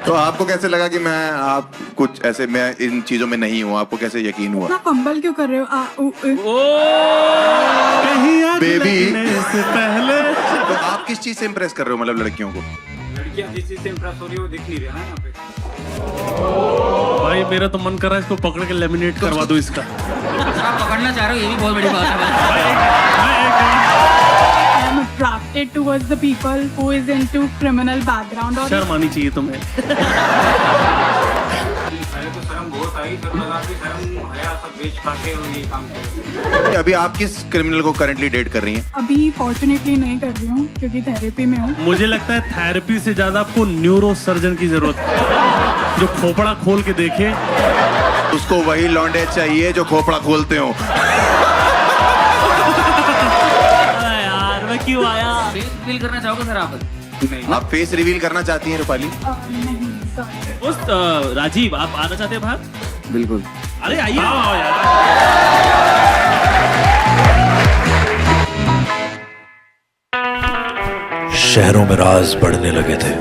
तो आपको कैसे लगा कि आप कुछ ऐसे मैं इन चीजों में नहीं हूँ? आपको कैसे यकीन हुआ? इतना कंबल क्यों कर रहे हो? बेबी से पहले तो आप किस चीज से इम्प्रेस कर रहे हो, मतलब लड़कियों को? लड़कियां जिस चीज से इम्प्रेस हो रही है वो दिख नहीं रहा है यहाँ पे। भाई मेरा तो मन कर रहा है इसको पकड़ के लेमिनेट करवा दो इसका। आप पकड़ना चाह रहे हो, ये भी बहुत बड़ी बात है। I am attracted towards the people who is into criminal background और शर्म आनी चाहिए तुम्हें। पहले तो शर्म बहुत आई, फिर लगा कि शर्म हया सब बेच खाके और ये काम किया। अभी आप किस क्रिमिनल को करंटली डेट कर रही हैं? अभी फॉर्चुनेटली नहीं कर रही हूँ क्योंकि थेरेपी में हूँ। मुझे लगता है थेरेपी से ज्यादा आपको न्यूरो सर्जन की जरूरत है, जो खोपड़ा खोल के देखे। उसको वही लौंडे चाहिए जो खोपड़ा खोलते हो। यार मैं क्यों आया? फेस रिवील करना चाहोगे सर आप? नहीं। आप फेस रिवील करना चाहती हैं रूपाली? नहीं sorry। उस राजीव आप आना चाहते हैं बाहर? बिल्कुल। अरे आइए यार। शहरों में राज बढ़ने लगे थे।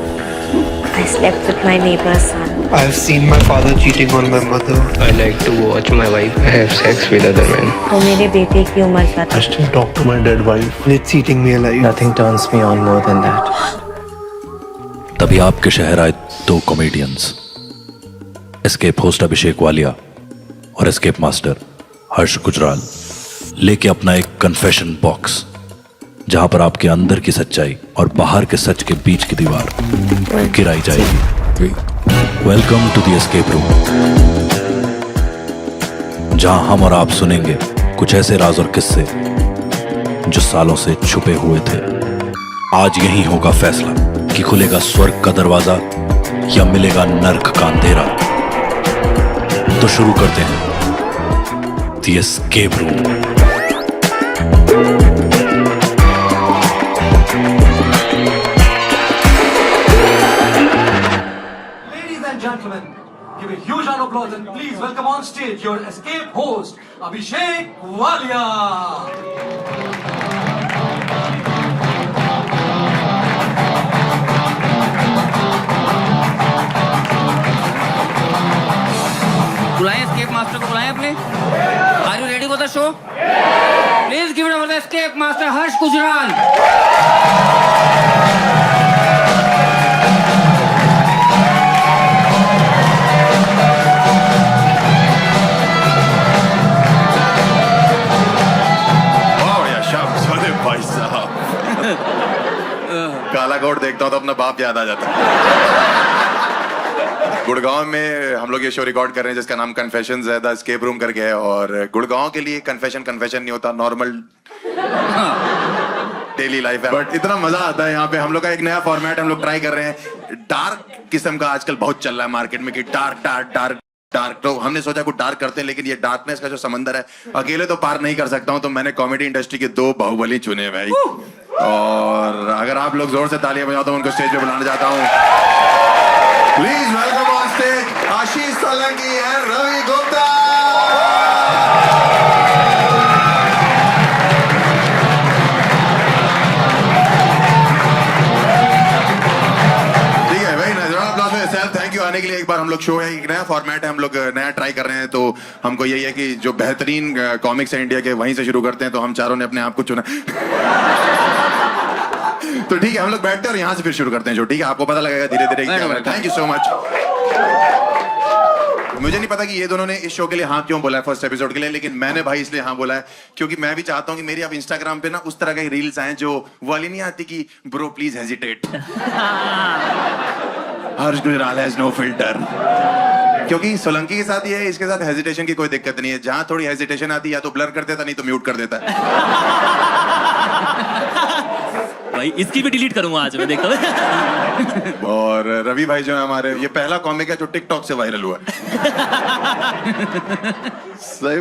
I slept with my neighbor's son. I've seen my father cheating on my mother. I like to watch my wife have sex with other men. वो मेरे बेटे की उम्र का था। I still talk to my dead wife. And it's eating me alive. Nothing turns me on more than that. तभी आपके शहर आए दो कॉमेडियंस, एस्केप होस्ट अभिषेक वालिया और एस्केप मास्टर हर्ष गुजराल, लेके अपना एक कन्फेशन बॉक्स, जहां पर आपके अंदर की सच्चाई और बाहर के सच के बीच की दीवार गिराई जाएगी। Welcome to the escape room, जहां हम और आप सुनेंगे कुछ ऐसे राज और किस्से जो सालों से छुपे हुए थे। आज यही होगा फैसला कि खुलेगा स्वर्ग का दरवाजा या मिलेगा नर्क का अंधेरा। तो शुरू करते हैं the escape room. Gentlemen, give a huge round of applause and please welcome on stage your escape host, Abhishek Walia. बुलाएं एस्केप मास्टर को, बुलाएं अपने। Are you ready for the show? Please give it up for the escape master हर्ष गुजराल। काला coat देखता हूँ तो अपना बाप याद आ जाता है। गुड़गांव में हम लोग ये शो रिकॉर्ड कर रहे हैं जिसका नाम कन्फेशंस है, द एस्केप रूम करके है। और गुड़गांव के लिए कन्फेशन नहीं होता, नॉर्मल डेली लाइफ है, बट इतना मजा आता है यहाँ पे। हम लोग का एक नया फॉर्मेट हम लोग ट्राई कर रहे हैं। डार्क किस्म का आजकल बहुत चल रहा है मार्केट में कि डार्क डार्क डार्क डार्क। तो हमने सोचा कुछ डार्क करते हैं, लेकिन ये डार्कनेस का जो समंदर है अकेले तो पार नहीं कर सकता हूँ, तो मैंने कॉमेडी इंडस्ट्री के दो बाहुबली चुने भाई। और अगर आप लोग जोर से तालियां बजाओ तो उनको स्टेज पे बुलाना चाहता हूँ। Please welcome on stage Ashish Solanki and Ravi Gupta. ठीक है भाई, थैंक यू आने के लिए। एक बार हम लोग शो है, एक नया फॉर्मेट है, हम लोग नया ट्राई कर रहे हैं, तो हमको यही है कि जो बेहतरीन कॉमिक्स है इंडिया के वहीं से शुरू करते हैं। तो हम चारों ने अपने आप को चुना। तो ठीक है, हम लोग बैठते हैं और यहाँ से फिर शुरू करते हैं शो। ठीक है, आपको पता लगेगा धीरे धीरे। Thank you so much. मुझे नहीं पता कि ये दोनों ने इस शो के लिए हाँ क्यों बोला है फर्स्ट एपिसोड के लिए, लेकिन मैंने भाई इसलिए हाँ बोला है क्योंकि मैं भी चाहता हूँ कि मेरी अब इंस्टाग्राम पे ना उस तरह के रील्स आए जो वाली नहीं आती कि bro please hesitate, Harsh Gujral has no filter. क्योंकि सोलंकी के साथ ये है, इसके साथ हेजिटेशन की कोई दिक्कत नहीं है। जहां थोड़ी हेजिटेशन आती है या तो ब्लर कर देता, नहीं तो म्यूट कर देता है। भाई इसकी भी डिलीट करूंगा आज मैं, देखता हूँ। और रवि भाई जो है हमारे, ये पहला कॉमिक है जो टिकटॉक से वायरल हुआ है। सही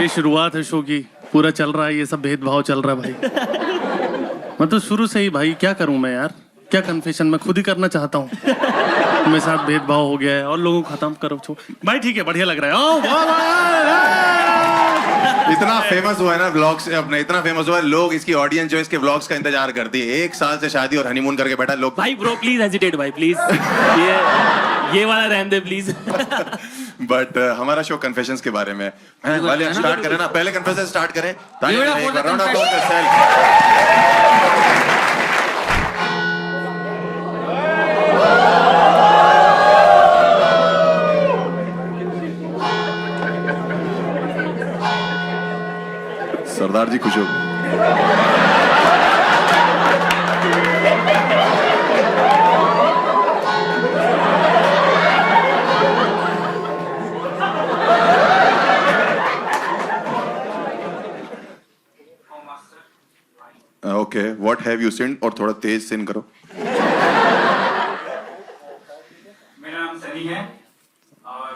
ये शुरुआत है शो की, पूरा चल रहा है, ये सब भेदभाव चल रहा है भाई। मतलब शुरू से ही भाई क्या करूं मैं यार, क्या कन्फेशन मैं खुद ही करना चाहता हूँ। मेरे साथ भेदभाव हो गया है और लोगों को खत्म करो भाई। ठीक है, बढ़िया लग रहा है। इतना फेमस हुआ है ना व्लॉग से अपने, इतना फेमस हुआ है, लोग इसकी ऑडियंस जो इसके व्लॉग्स का इंतजार करती है। 1 साल से शादी और हनीमून करके बैठा लोग। भाई ब्रो प्लीज हेजिटेट भाई प्लीज, ये वाला रहने दे प्लीज। बट हमारा शो कन्फेशंस के बारे में है। वाले स्टार्ट करें ना, पहले कन्फेशन स्टार्ट करें। ताली बजाएं एक बार, round of applause for self। सरदार जी खुश हो गए। ओके, व्हाट हैव यू सिन? और थोड़ा तेज सिन करो। मेरा नाम सनी है और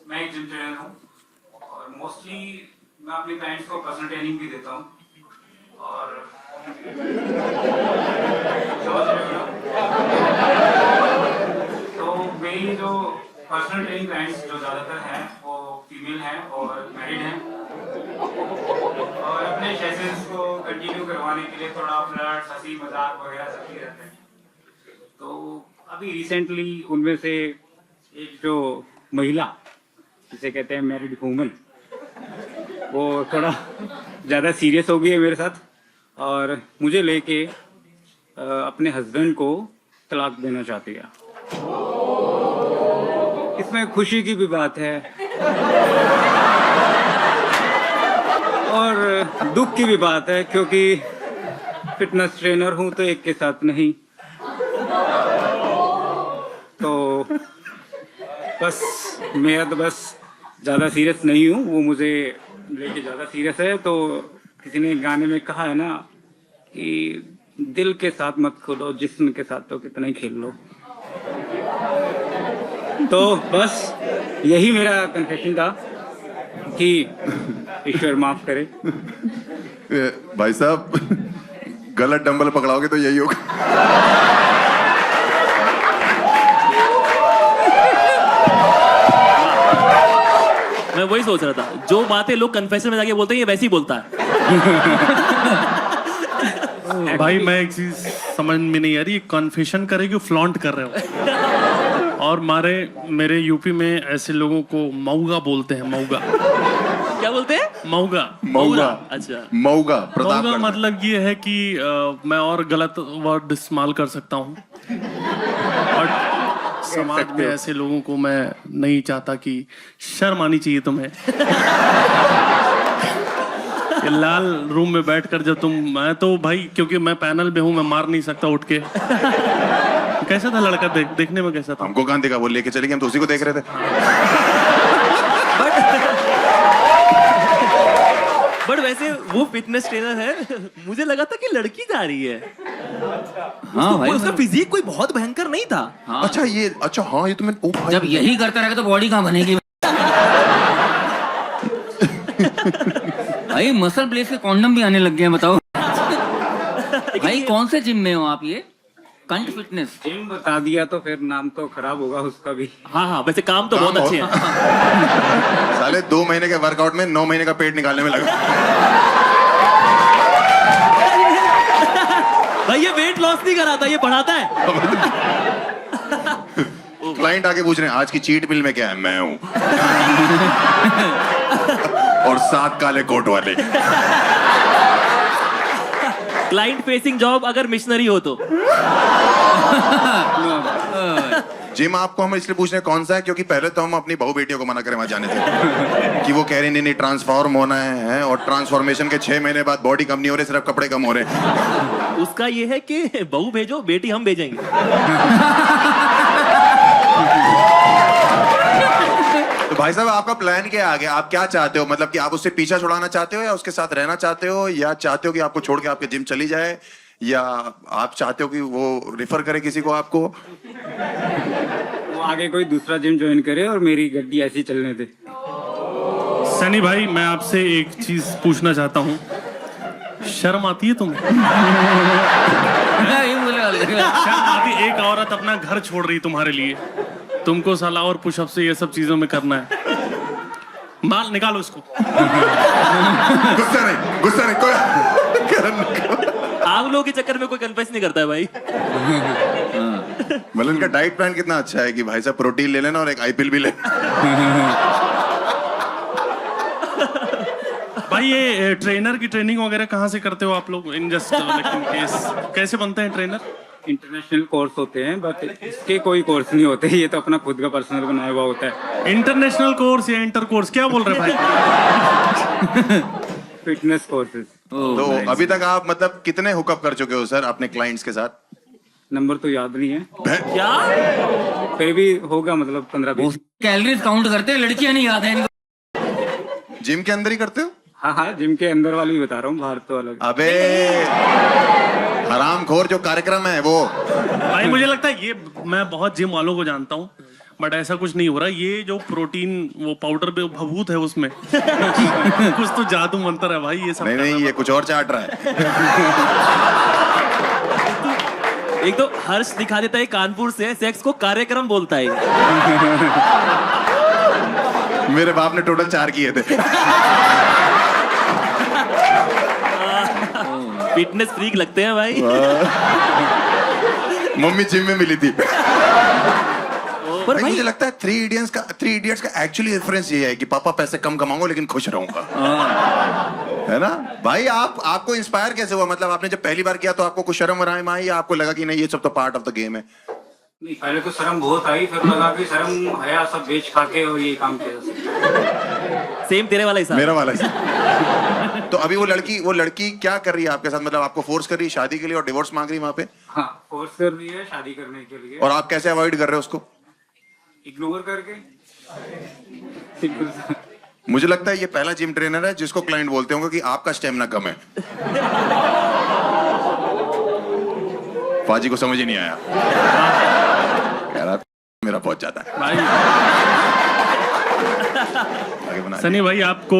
मैं एक जिम ट्रेनर हूँ और मोस्टली मैं अपने क्लाइंट्स को पर्सनल ट्रेनिंग भी देता हूँ और तो मेरी जो पर्सनल ट्रेनिंग क्लाइंट्स जो ज़्यादातर हैं वो फीमेल हैं और मैरिड हैं और अपने सेशंस को कंटिन्यू करवाने के लिए थोड़ा फ्लर्ट, हंसी मजाक वगैरह सब ही रहते हैं। तो अभी रिसेंटली उनमें से एक जो महिला जिसे कहते हैं मैरिड वूमन, वो थोड़ा ज़्यादा सीरियस हो गई है मेरे साथ और मुझे लेके अपने हस्बैंड को तलाक देना चाहती है। इसमें खुशी की भी बात है और दुख की भी बात है, क्योंकि फिटनेस ट्रेनर हूँ तो एक के साथ नहीं। तो बस मेरा तो बस ज़्यादा सीरियस नहीं हूँ, वो मुझे लेके ज़्यादा सीरियस है। तो किसी ने गाने में कहा है ना कि दिल के साथ मत खेलो, जिस्म के साथ तो कितना ही खेल लो। तो बस यही मेरा कन्फेशन था कि ईश्वर माफ करे। भाई साहब गलत डंबल पकड़ाओगे तो यही होगा। मैं वही सोच रहा था, जो बातें लोग कन्फेशन में जाके बोलते हैं ये वैसे ही बोलता है। भाई मैं एक चीज समझ में नहीं आ रही, कन्फेशन करे कि फ्लॉन्ट कर रहे हो। और मेरे यूपी में ऐसे लोगों को मऊगा बोलते हैं। मऊगा क्या बोलते हैं? मऊगा। मऊगा, अच्छा मऊगा मऊगा मतलब ये है कि मैं और गलत वर्ड इस्तेमाल कर सकता हूँ और समाज में ऐसे लोगों को मैं नहीं चाहता कि शर्म आनी चाहिए तुम्हें। ये लाल रूम में बैठकर जब मैं तो भाई क्योंकि मैं पैनल में हूँ, मैं मार नहीं सकता उठ के। कैसा था लड़का? देखने में कैसा था? हमको कहाँ देखा, वो लेके चले गए, हम तो उसी को देख रहे थे। बट वैसे वो फिटनेस ट्रेनर है, मुझे लगा था कि लड़की जा रही है। हाँ भाई, उसका फिजिक कोई बहुत भयंकर नहीं था। हाँ। अच्छा ये तो मैं जब यही करता रहेगा तो बॉडी कहाँ बनेगी? भाई मसल प्लेस के कॉन्डम भी आने लग गए हैं, बताओ। भाई कौन से जिम में हो आप? ये कंट फिटनेस जिम बता दिया तो फिर नाम तो खराब होगा उसका भी। हाँ वैसे काम तो बहुत अच्छे हैं। साले 2 महीने के वर्कआउट में 9 महीने का पेट निकालने में लगा। भाई ये वेट लॉस नहीं कराता, ये बढ़ाता है। क्लाइंट आके पूछ रहे हैं आज की चीट मिल में क्या है? मैं हूं। और 7 काले कोट वाले। क्लाइंट फेसिंग जॉब अगर मिशनरी हो तो। जिम आपको हम इसलिए पूछ रहे हैं कौन सा है, क्योंकि पहले तो हम अपनी बहू बेटियों को मना करें वहां जाने से कि वो कह रही नहीं ट्रांसफॉर्म होना है और ट्रांसफॉर्मेशन के 6 महीने बाद बॉडी कम नहीं हो रही, सिर्फ कपड़े कम हो रहे हैं। उसका ये है कि बहू भेजो, बेटी हम भेजेंगे। तो भाई साहब आपका प्लान क्या है आगे? आप क्या चाहते हो? मतलब कि आप उससे पीछा छुड़ाना चाहते हो या उसके साथ रहना चाहते हो, या चाहते हो कि आपको छोड़ के आपके जिम चली जाए, या आप चाहते हो कि वो रिफर करे किसी को आपको? वो आगे कोई दूसरा जिम ज्वाइन करे और मेरी गड्डी ऐसी चलने दे। सनी भाई मैं आपसे एक चीज पूछना चाहता हूँ, शर्म आती है तुम्हें? शर्म आती? एक औरत अपना घर छोड़ रही तुम्हारे लिए, तुमको साला और पुशअप से ये सब चीजों में करना है। माल निकालो इसको। गुस्सा नहीं कोई करण आप लोगों के चक्कर में कोई कन्फेस नहीं करता है भाई। मतलब इनका डाइट प्लान कितना अच्छा है कि भाई साहब प्रोटीन ले लेना और एक आईपीएल भी ले। भाई ये ट्रेनर की ट्रेनिंग वगैरह कहाँ से करते हो आप लोग? इन जस्ट कैसे बनते हैं ट्रेनर? इंटरनेशनल कोर्स होते हैं, बट इसके कोई कोर्स नहीं होते, ये तो अपना खुद का पर्सनल बनाया हुआ होता है। इंटरनेशनल कोर्स या इंटर कोर्स क्या बोल रहे हैं भाई? Fitness courses. तो अभी तक आप मतलब कितने हुकअप कर चुके हो सर अपने क्लाइंट्स के साथ? नंबर तो याद नहीं है, क्या फिर भी होगा मतलब 15-20। कैलोरीज काउंट करते हैं, लड़कियां नहीं याद है इनको। जिम के अंदर ही करते हो? हाँ, जिम के अंदर वाली ही बता रहा हूँ, बाहर तो अलग। अबे हरामखोर जो कार्यक्रम है वो। भाई मुझे लगता है ये, मैं बहुत जिम वालों को जानता हूँ बट ऐसा कुछ नहीं हो रहा। ये जो प्रोटीन वो पाउडर पे भभूत है उसमें कुछ तो जादू मंत्र है भाई। ये सब नहीं ये कुछ और चाट रहा है। एक तो हर्ष दिखा देता है कानपुर से, सेक्स को कार्यक्रम बोलता है। मेरे बाप ने टोटल 4 किए थे। फिटनेस फ्रीक लगते हैं भाई। मम्मी जिम में मिली थी। पर भाई भाई मुझे लगता है 3 इडियट्स का एक्चुअली रेफरेंस ये है कि पापा पैसे कम कमाऊंगा लेकिन खुश रहूंगा। है ना भाई? आपको इंस्पायर कैसे हुआ? मतलब आपने जब पहली बार किया तो आपको कुछ शर्म वरम आई या आपको लगा कि नहीं ये सब तो पार्ट ऑफ द गेम है? नहीं, पहले तो शर्म बहुत आई, फिर लगा कि शर्म हया सब बेच खा के और ये काम किया। सेम तेरे वाला हिसाब। मेरा वाला हिसाब। तो अभी वो लड़की क्या कर रही है आपके साथ? मतलब आपको फोर्स कर रही है शादी के लिए और डिवोर्स मांग रही है वहां पे? हाँ, फोर्स कर रही है शादी करने के लिए। और आप कैसे अवॉइड कर रहे हो उसको? इग्नोर करके। सिंपल सा। मुझे लगता है ये पहला जिम ट्रेनर है जिसको क्लाइंट बोलते होंगे कि आपका स्टेमिना कम है। पाजी को समझ ही नहीं आया। कह रहा मेरा बहुत ज्यादा है। आगे बना सनी भाई, आपको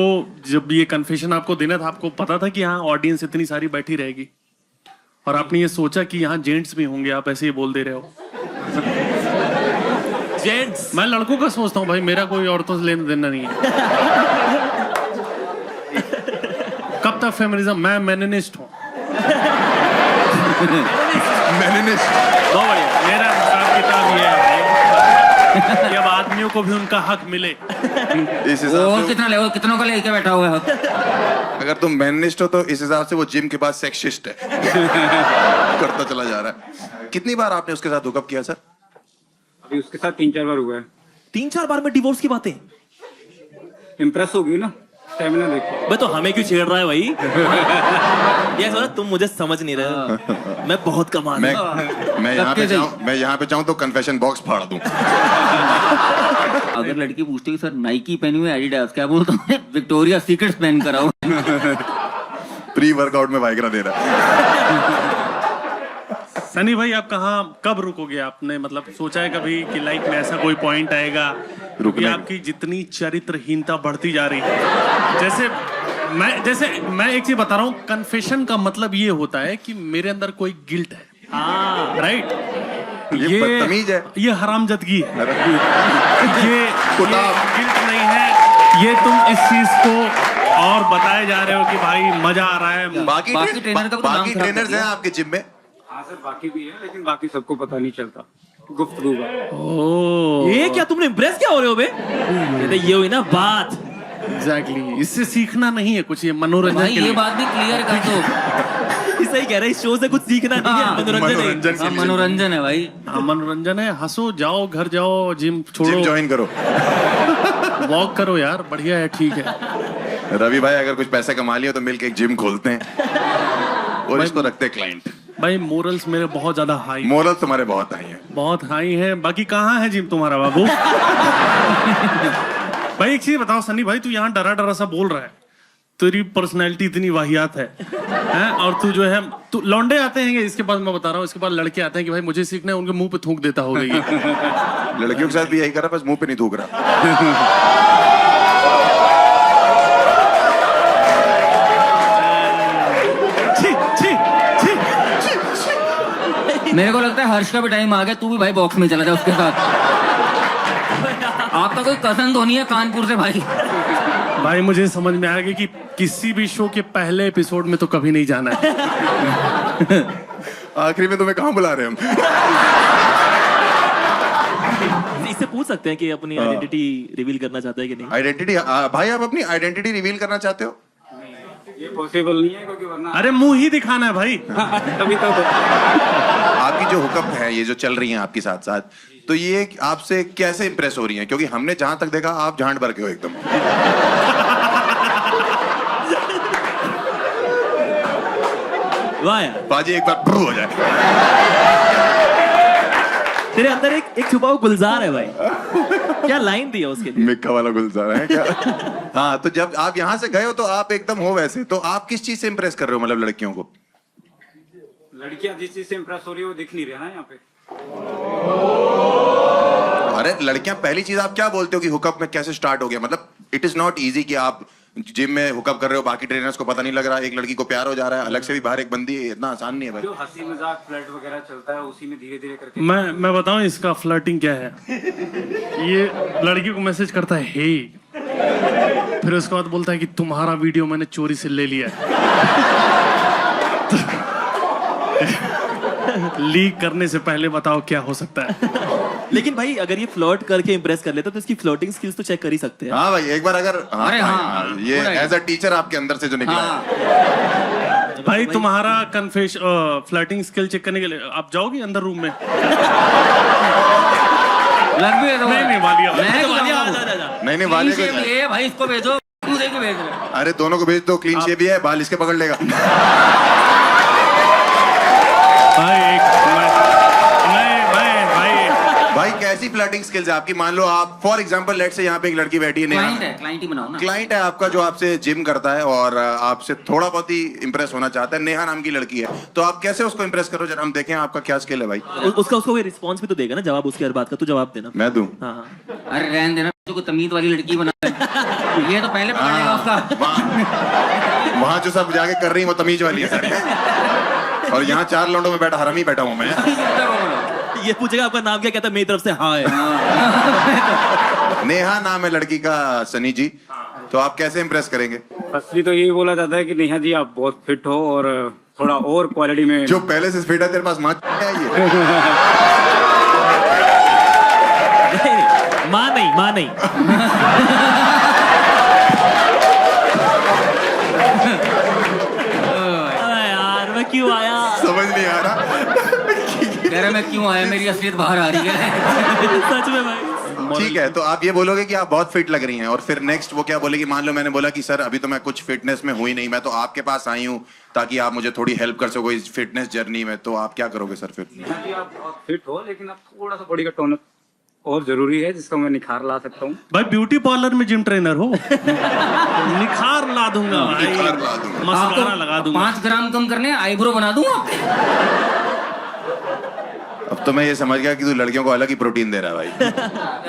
जब ये कन्फेशन आपको देना था, आपको पता था कि यहाँ ऑडियंस इतनी सारी बैठी रहेगी और आपने ये सोचा कि यहाँ जेंट्स भी होंगे? आप ऐसे ही बोल दे रहे हो। जेंट्स, मैं लड़कों का सोचता हूँ भाई, मेरा कोई औरतों से लेना देना नहीं है। कब तक फेमिनिज्म? मैं मेनिनिस्ट हूँ। बहुत बढ़िया। मेरा हिसाब किताब ये है कि अब आदमियों को भी उनका हक मिले। इस हिसाब वो से कितना लेवल कितनों का लेके बैठा हुआ है। अगर तुम मैनिस्ट हो तो इस हिसाब से वो जिम के बाद सेक्सिस्ट है। करता चला जा रहा है। कितनी बार आपने उसके साथ हुकअप किया सर? अभी उसके साथ 3-4 बार हुआ है। 3-4 बार में डिवोर्स की बातें? इम्प्रेस हो गई ना, स्टेमिना देखो। मैं तो हमें क्यों छेड़ रहा है भाई? ये सोना, तुम मुझे समझ नहीं रहे हो। मैं बहुत कमा मैं यहाँ पे चाहूँ तो कन्फेशन बॉक्स फाड़ दूं। अगर लड़की पूछती है सर नाइकी पहनी हुई एडिडास, क्या बोलता हूँ? विक्टोरिया सीक्रेट्स पहन कर आओ। प्री वर्कआउट में वाइग्रा दे रहा है। सनी भाई, आप कब रुकोगे? आपने मतलब सोचा है कभी कि लाइफ में ऐसा कोई पॉइंट आएगा कि आपकी जितनी चरित्रहीनता बढ़ती जा रही है? जैसे मैं एक चीज बता रहा हूँ, कन्फेशन का मतलब ये होता है कि मेरे अंदर कोई गिल्ट है। राइट? ये बदतमीज है, ये हरामजदगी है। ये गिल्ट नहीं है, ये तुम इस चीज को और बताए जा रहे हो कि भाई मजा आ रहा है। बाकी ट्रेनर्स हैं आपके जिम में? हाँ सर, बाकी भी है, लेकिन बाकी सबको पता नहीं चलता। गुफ्तगू का। ये क्या तुमने इम्प्रेस क्या हो रहे हो बे? ये हुई ना बात। एग्जैक्टली, इससे सीखना नहीं है कुछ, ये मनोरंजन के लिए। ये बात भी क्लियर कर दो। सही कह रहा है, इस शो से कुछ सीखना नहीं है, मनोरंजन है भाई। हाँ, मनोरंजन है। हंसो, जाओ घर जाओ, जिम छोड़ो, जिम ज्वाइन करो, वॉक करो यार, बढ़िया है, ठीक है। रवि भाई अगर कुछ पैसे कमा लिए तो मिलके एक जिम खोलते हैं और इसको रखते हैं क्लाइंट। भाई मोरल्स मेरे बहुत ज्यादा हाई। मोरल्स तुम्हारे बहुत हाई हैं। बहुत हाई है। बाकी कहाँ है जिम तुम्हारा बाबू? भाई एक चीज बताओ सनी भाई, तू यहाँ डरा डरा सा बोल रहा है, तेरी पर्सनैलिटी इतनी वाहियात है और तू जो है, तू लौंडे आते हैं इसके बाद, मैं बता रहा हूँ, इसके बाद लड़के आते हैं कि भाई मुझे सीखना है, उनके मुंह पे थूक देता होगा ये। लड़कियों के साथ भी यही कर रहा, बस मुंह पे नहीं थूक रहा। मेरे को लगता है हर्ष का भी टाइम आ गया, तू भी भाई बॉक्स में चला जा उसके साथ। आपका कोई कजन तो नहीं है कानपुर से भाई? भाई मुझे समझ में आ गया कि किसी भी शो के पहले एपिसोड में तो कभी नहीं जाना है। आखिरी में तुम्हें कहाँ बुला रहे हैं हम? इससे पूछ सकते हैं कि अपनी आइडेंटिटी रिवील करना चाहता है कि नहीं। आइडेंटिटी भाई, आप अपनी आइडेंटिटी रिवील करना चाहते हो? ये पॉसिबल नहीं है क्योंकि वरना अरे मुंह ही दिखाना है भाई। तभी तो आपकी जो हुकअप है, ये जो चल रही हैं आपके साथ साथ, तो ये आपसे कैसे इंप्रेस हो रही हैं? क्योंकि हमने जहां तक देखा आप झांड भर के हो एकदम। वाह यार, बाजी एक बार प्रू हो जाए। तेरे अंदर एक छुपा हुआ गुलजार है भाई। क्या लाइन दी है उसके लिए? मिक्का वाला गुलजार है क्या? हाँ, तो जब आप यहाँ से गए हो तो आप एकदम हो वैसे, तो आप किस चीज से इंप्रेस कर रहे हो मतलब लड़कियों को? लड़कियां जिस चीज से इम्प्रेस हो रही है वो दिख नहीं रहा ना यहाँ पे। अरे लड़कियां, पहली चीज आप क्या बोलते हो कि हुकअप में कैसे स्टार्ट हो गया? मतलब इट इज नॉट इजी कि आप जिम में हुकअप कर रहे हो, बाकी ट्रेनर्स को पता नहीं लग रहा, एक लड़की को प्यार हो जा रहा है, अलग से भी बाहर एक बंदी है, इतना आसान नहीं है भाई। जो हंसी मजाक फ्लर्ट वगैरह चलता है उसी में धीरे धीरे करके मैं बताऊं इसका फ्लर्टिंग क्या है? ये लड़की को मैसेज करता है हे, फिर उसके बाद बोलता है कि तुम्हारा वीडियो मैंने चोरी से ले लिया है। लीक करने से पहले बताओ क्या हो सकता है? लेकिन भाई अगर ये फ्लर्ट करके इंप्रेस कर लेता तो इसकी फ्लर्टिंग स्किल्स तो चेक कर ही सकते हैं। हाँ भाई, एक बार अगर अरे हाँ, ये पूरा एज अ टीचर आपके अंदर से जो निकला है। भाई तुम्हारा फ्लर्टिंग स्किल चेक करने के लिए आप जाओगे अंदर रूम में? लग भी है तो नहीं वालिया, नहीं वाले को ये भाई इसको भेजो, तू देके भेज रहे। अरे दोनों को भेज दो, क्लीन शेव भी है, बाल इसके पकड़ लेगा। भाई कैसी फ्लर्टिंग स्किल्स है आपकी? मान लो आप फॉर एग्जांपल लेट से यहाँ पे एक लड़की बैठी है, क्लाइंट ही बनाओ ना। क्लाइंट है आपका जो आपसे जिम करता है और आपसे थोड़ा बहुत ही इंप्रेस होना चाहता है, नेहा नाम की लड़की है, तो आप कैसे उसको इंप्रेस करो? जरा हम देखें आपका क्या स्किल है भाई। उसका कोई रिस्पॉन्स भी तो देगा ना, जवाब उसकी हर बात का तू जवाब देना। मैं दूं? हाँ। अरे रहने देना, को तमीज वाली लड़की बना ये तो पहले पकड़ेगा उसका। वहाँ जो सब जाके कर रही है वो तमीज वाली है सर, और यहाँ 4 लौंडों में बैठा हरामी बैठा हूँ मैं। ये पूछेगा आपका नाम क्या? कहता है मेरी तरफ से हाँ है। नेहा नाम है लड़की का, सनी जी, तो आप कैसे इंप्रेस करेंगे? असली तो यही बोला जाता है कि नेहा जी आप बहुत फिट हो और थोड़ा और क्वालिटी में जो पहले से फिट है, तेरे पास माँ है ये? माँ नहीं। यार मैं क्यों आया समझ नहीं आ रहा। कह रहे मैं क्यों आया, मेरी असलियत बाहर आ रही है। सच में भाई। ठीक है, तो आप ये बोलोगे कि आप बहुत फिट लग रही हैं, और फिर नेक्स्ट वो क्या बोलेगी? मान लो मैंने बोला कि सर अभी तो मैं कुछ फिटनेस में हुई नहीं, मैं तो आपके पास आई हूँ ताकि आप मुझे थोड़ी हेल्प कर सको इस फिटनेस जर्नी में, तो आप क्या करोगे सर फिर? नेहा जी आप बहुत फिट हो, लेकिन आप थोड़ा सा बॉडी का टोन और जरूरी है जिसका मैं निखार ला सकता हूँ। भाई ब्यूटी पार्लर में जिम ट्रेनर हो? निखार ला दूंगा भाई, निखार ला दूंगा। मस्कारा लगा दूंगा। 5 ग्राम कम करने आईब्रो बना दूंगा। अब तो मैं ये समझ गया कि तू लड़कियों को अलग ही प्रोटीन दे रहा है भाई।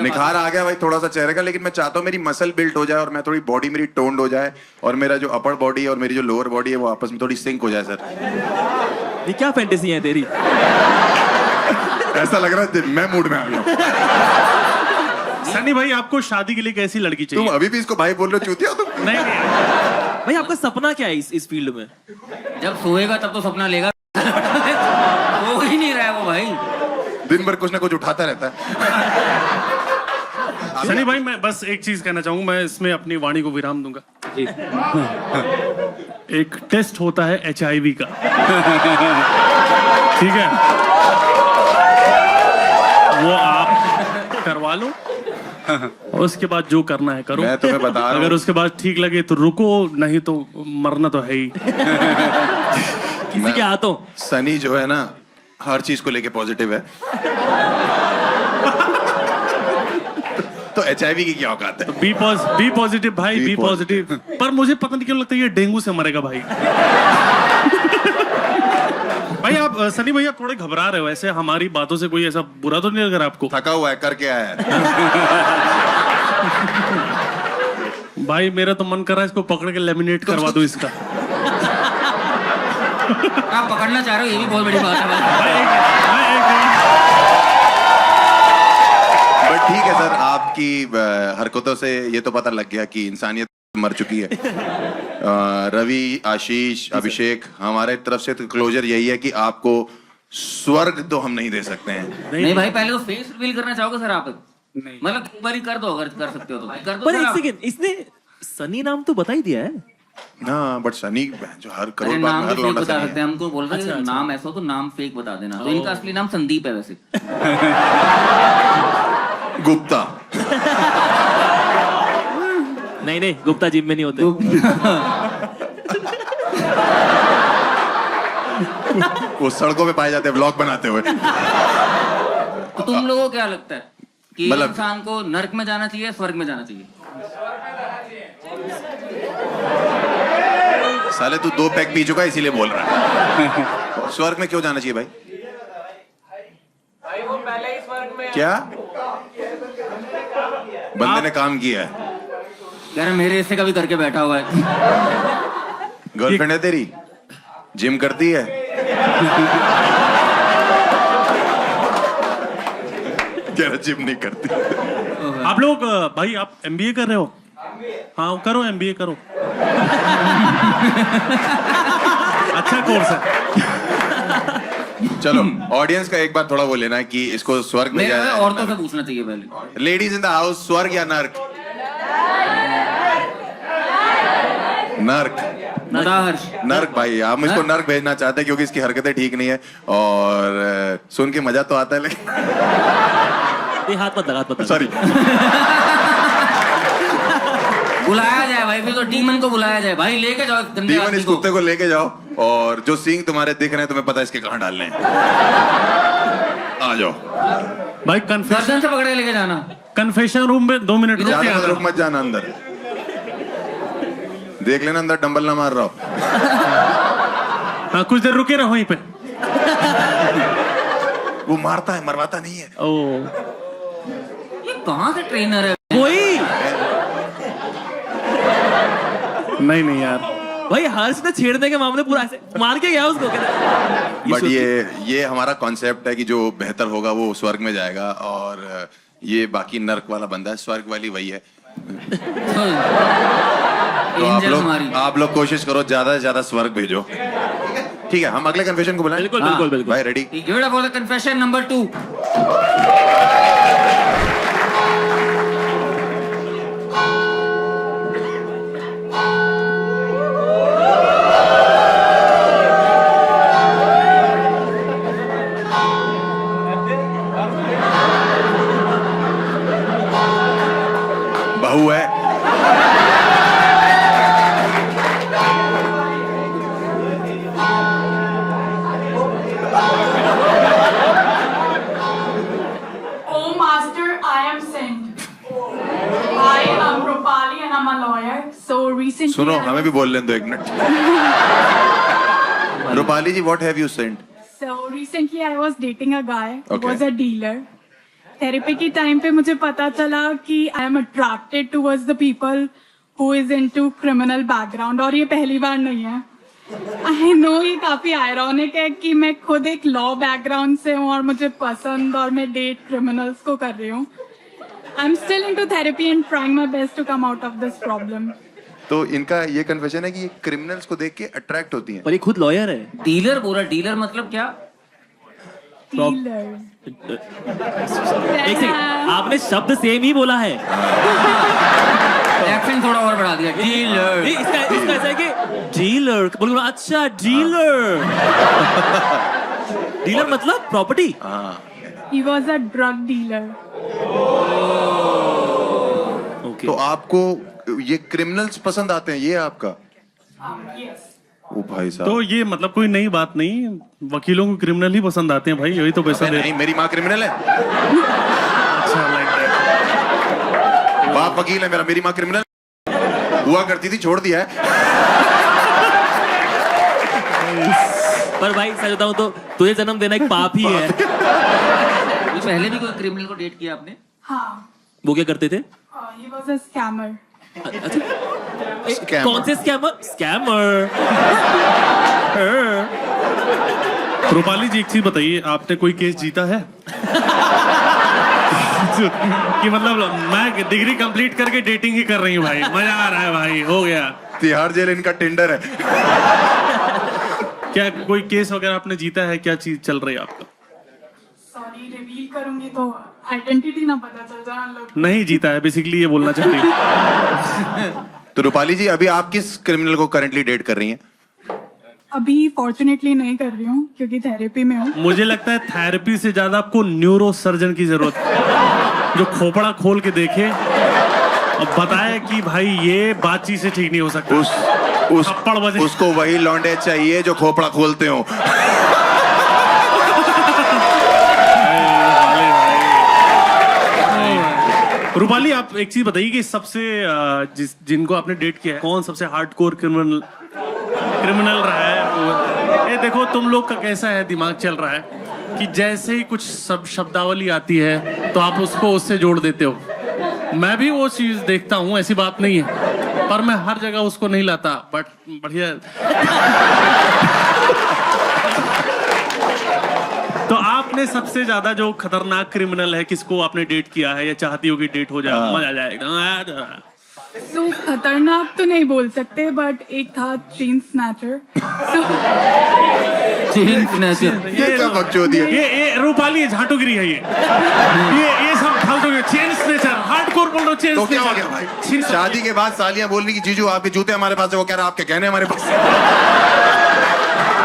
निखार आ गया भाई थोड़ा सा चेहरे का, लेकिन मैं चाहता हूँ मेरी मसल बिल्ट हो जाए और मैं थोड़ी बॉडी मेरी टोन्ड हो जाए, और मेरा जो अपर बॉडी है और मेरी जो लोअर बॉडी है वो आपस में थोड़ी सिंक हो जाए सर। ये क्या फैंटेसी है तेरी? ऐसा लग रहा है मैं मूड में आ गया। सनी भाई आपको शादी के लिए कैसी लड़की चाहिए? तुम अभी भी इसको भाई बोल रहे हो, चूतिया तुम? नहीं भाई आपका सपना क्या है इस फील्ड में? जब सोएगा तब तो सपना लेगा। सो ही नहीं रहा है वो भाई, दिन भर कुछ ना कुछ उठाता रहता है। सनी भाई मैं बस एक चीज कहना चाहूंगा, मैं इसमें अपनी वाणी को विराम दूंगा। जी। एक टेस्ट होता है HIV का, ठीक है? वो आप करवा लो, और उसके बाद जो करना है करो। मैं तुम्हें बता रहा हूं। अगर उसके बाद ठीक लगे तो रुको, नहीं तो मरना तो है ही। किसी के हाथों। सनी जो है ना हर चीज को लेके पॉजिटिव है। तो HIV की क्या औकात है? बी पॉजिटिव भाई, बी पॉजिटिव। पर मुझे पता नहीं क्यों लगता है ये डेंगू से मरेगा भाई। भाई आप सनी भैया थोड़े घबरा रहे हो ऐसे, हमारी बातों से कोई ऐसा बुरा तो नहीं लग रहा आपको? थका हुआ है, करके आया है। भाई मेरा तो मन कर रहा है इसको पकड़ के लेमिनेट करवा दो इसका। आप पकड़ना चाह रहे हो, ये भी बहुत बड़ी बात है। बट ठीक है सर, आपकी हरकतों से ये तो पता लग गया कि इंसानियत मर चुकी है। रवि, आशीष, अभिषेक, हमारे तरफ से तो क्लोजर यही है कि आपको स्वर्ग तो हम नहीं दे सकते हैं। नहीं भाई, पहले तो फेस रिवील करना चाहोगे सर आप? मतलब एक बार ही कर दो, अगर कर सकते हो तो भाई कर दो। पर सर एक आप। सेकंड, इसने सनी नाम तो बता ही दिया है। हाँ, बट सनी जो हर अरे करोड़ बार नाम में तो हर फेक लौंडा बता सनी सकते हैं, हमको बोल रहे हैं नाम ऐसा हो तो नाम फेक बता देना। तो इनका असली नाम संदीप है वैसे। है। गुप्ता। नहीं नहीं, गुप्ता जिम में नहीं होते। वो सड़कों पे पाए जाते हैं व्लॉग बनाते हुए। तो तुम लोगों को क्या लगता है कि मतलब- इंसान को नर्क में जाना चाहिए, स्वर्ग में जाना चाहिए? साले तू 2 पैक पी चुका है इसीलिए बोल रहा है। स्वर्ग में क्यों जाना चाहिए भाई? क्या बंदे ने काम किया है? यार मेरे हिस्से का भी करके बैठा हुआ है। गर्लफ्रेंड है तेरी? जिम करती है? क्या जिम नहीं करती? आप लोग भाई आप MBA कर रहे हो? हाँ करो, MBA करो। अच्छा कोर्स है। चलो ऑडियंस का एक बार थोड़ा वो लेना है कि इसको स्वर्ग में मेरे जाए। औरतों से पूछना चाहिए पहले। लेडीज इन द हाउस, स्वर्ग या नर्क? नर्क। बता हर्ष। नर्क भाई, आप मुझको नर्क भेजना चाहते हैं क्योंकि इसकी हरकतें ठीक नहीं है और सुन के मजा तो आता है लेकिन हाथ मत लगा, सॉरी। बुलाया जाए भाई, फिर तो डीमन को बुलाया जाए भाई, लेके जाओ गंदे डीमन आदमी इस को। कुत्ते को लेके जाओ और जो सींग तुम्हारे दिख रहे हैं तुम्हें पता है इसके कहाँ डालने हैं। आ जाओ भाई कन्फेशन गर्दन से पकड़ के लेके जाना। रूम में 2 मिनट रुक के ज्यादा आ रुक मत जाना अंदर, देख लेना अंदर डंबल ना मार रहा हो। हाँ कुछ देर रुके रहो वहीं पे। वो मारता है, मरवाता नहीं है। ओ ये कहाँ से ट्रेनर है? वही नहीं यार, भाई हर्ष ने छेड़ने के मामले पूरा ऐसे मार के गया उसको। बट ये हमारा कॉन्सेप्ट है कि जो बेहतर होगा वो स्वर्ग में जाएगा और ये बाकी नर्क वाला बंदा है, स्वर्ग वाली वही है। तो आप लोग कोशिश करो ज्यादा से ज्यादा स्वर्ग भेजो। ठीक है, हम अगले कन्फेशन को बुलाएं। बिल्कुल बिल्कुल बिल्कुल। भाई ready? Give it up for the confession number 2. बहू है। Oh, Master, I am sent. Hi, I'm Rupali and I'm a lawyer. So recently, सुनो, I हमें भी बोल लेने दो 1 minute. Rupali ji, what have you sent? So recently I was dating a guy who Okay. was a dealer. Therapy की time पे मुझे पता चला कि I am attracted towards the people who is into criminal background, और ये पहली बार नहीं है। आई नो ये काफी आयरॉनिक है कि मैं खुद एक लॉ बैकग्राउंड से हूँ और मुझे पसंद और मैं डेट क्रिमिनल्स को कर रही हूँ। I am still into therapy and trying my best to come out of this problem. तो इनका ये कन्फेशन है कि ये क्रिमिनल्स को देख के अट्रैक्ट होती हैं। पर ये खुद लॉयर है। डीलर बोला, डीलर मतलब क्या? डीलर। एक सेकंड, आपने शब्द सेम ही बोला है। एक्सेंट थोड़ा और बढ़ा दिया। डीलर। नहीं, इसका ऐसा है कि डीलर बोलो। अच्छा डीलर। डीलर मतलब property. He was a drug dealer. Okay. तो आपको ये क्रिमिनल्स पसंद आते हैं, ये आपका? Yes. ओ भाई साहब। तो ये मतलब कोई नई बात नहीं, वकीलों को क्रिमिनल ही पसंद आते हैं भाई, यही तो पैसा दे। नहीं, मेरी माँ क्रिमिनल है। अच्छा लाइक दैट। बाप वकील है मेरा, मेरी माँ क्रिमिनल हुआ करती थी, छोड़ दिया है। पर भाई सच बताऊं तो तुझे जन्म देना एक पाप ही है। ये पहले भी कोई क्रिमिनल को डेट किया आपने? हाँ। वो क्या करते थे? He was a scammer. अच्छा, कौन से स्कैमर? स्कैमर। रूपाली जी एक चीज बताइए, आपने कोई केस जीता है? कि मतलब मैं डिग्री कंप्लीट करके डेटिंग ही कर रही हूँ भाई, मजा आ रहा है भाई, हो गया। तिहाड़ जेल इनका टिंडर है। क्या कोई केस वगैरह आपने जीता है? क्या चीज चल रही है आपका? सॉरी, रिवील करूंगी तो आइडेंटिटी ना पता चल जाए हम लोग। नहीं जीता है, बेसिकली ये बोलना चाहती हूँ। तो रूपाली जी, अभी आप किस क्रिमिनल को करंटली डेट कर रही हैं? अभी फॉर्चुनेटली नहीं कर रही हूँ क्योंकि थेरेपी में हूँ। मुझे लगता है थेरेपी से ज्यादा आपको न्यूरो सर्जन की जरूरत है, जो खोपड़ा खोल के देखे और बताए कि भाई ये बातचीत से ठीक नहीं हो सकता। थप्पड़ बजे। उसको वही लौंडे चाहिए जो खोपड़ा खोलते हो। रूपाली, आप एक चीज बताइए कि सबसे जिनको आपने डेट किया है, कौन सबसे हार्डकोर क्रिमिनल रहा है? ये देखो तुम लोग का कैसा है दिमाग चल रहा है कि जैसे ही कुछ सब शब्दावली आती है तो आप उसको उससे जोड़ देते हो। मैं भी वो चीज देखता हूँ, ऐसी बात नहीं है, पर मैं हर जगह उसको नहीं लाता। बट बढ़िया। तो आपने सबसे ज्यादा जो खतरनाक क्रिमिनल है, किसको आपने डेट किया है या चाहती हो कि डेट हो जाए? मजा आ जाएगा। तो खतरनाक तो नहीं बोल सकते, बट एक था चेन स्नैचर। चेन स्नैचर, ये क्या बकचोदी है? ये रूपाली झाटुगिरी है ये सब फालतू के। चेन स्नैचर हार्डकोर बोल रहे हो? चेन तो क्या हो गया भाई? शादी के बाद सालियां बोल रही कि जीजू आपके जूते हमारे पास है, वो कह रहा आपके गहने हमारे पास।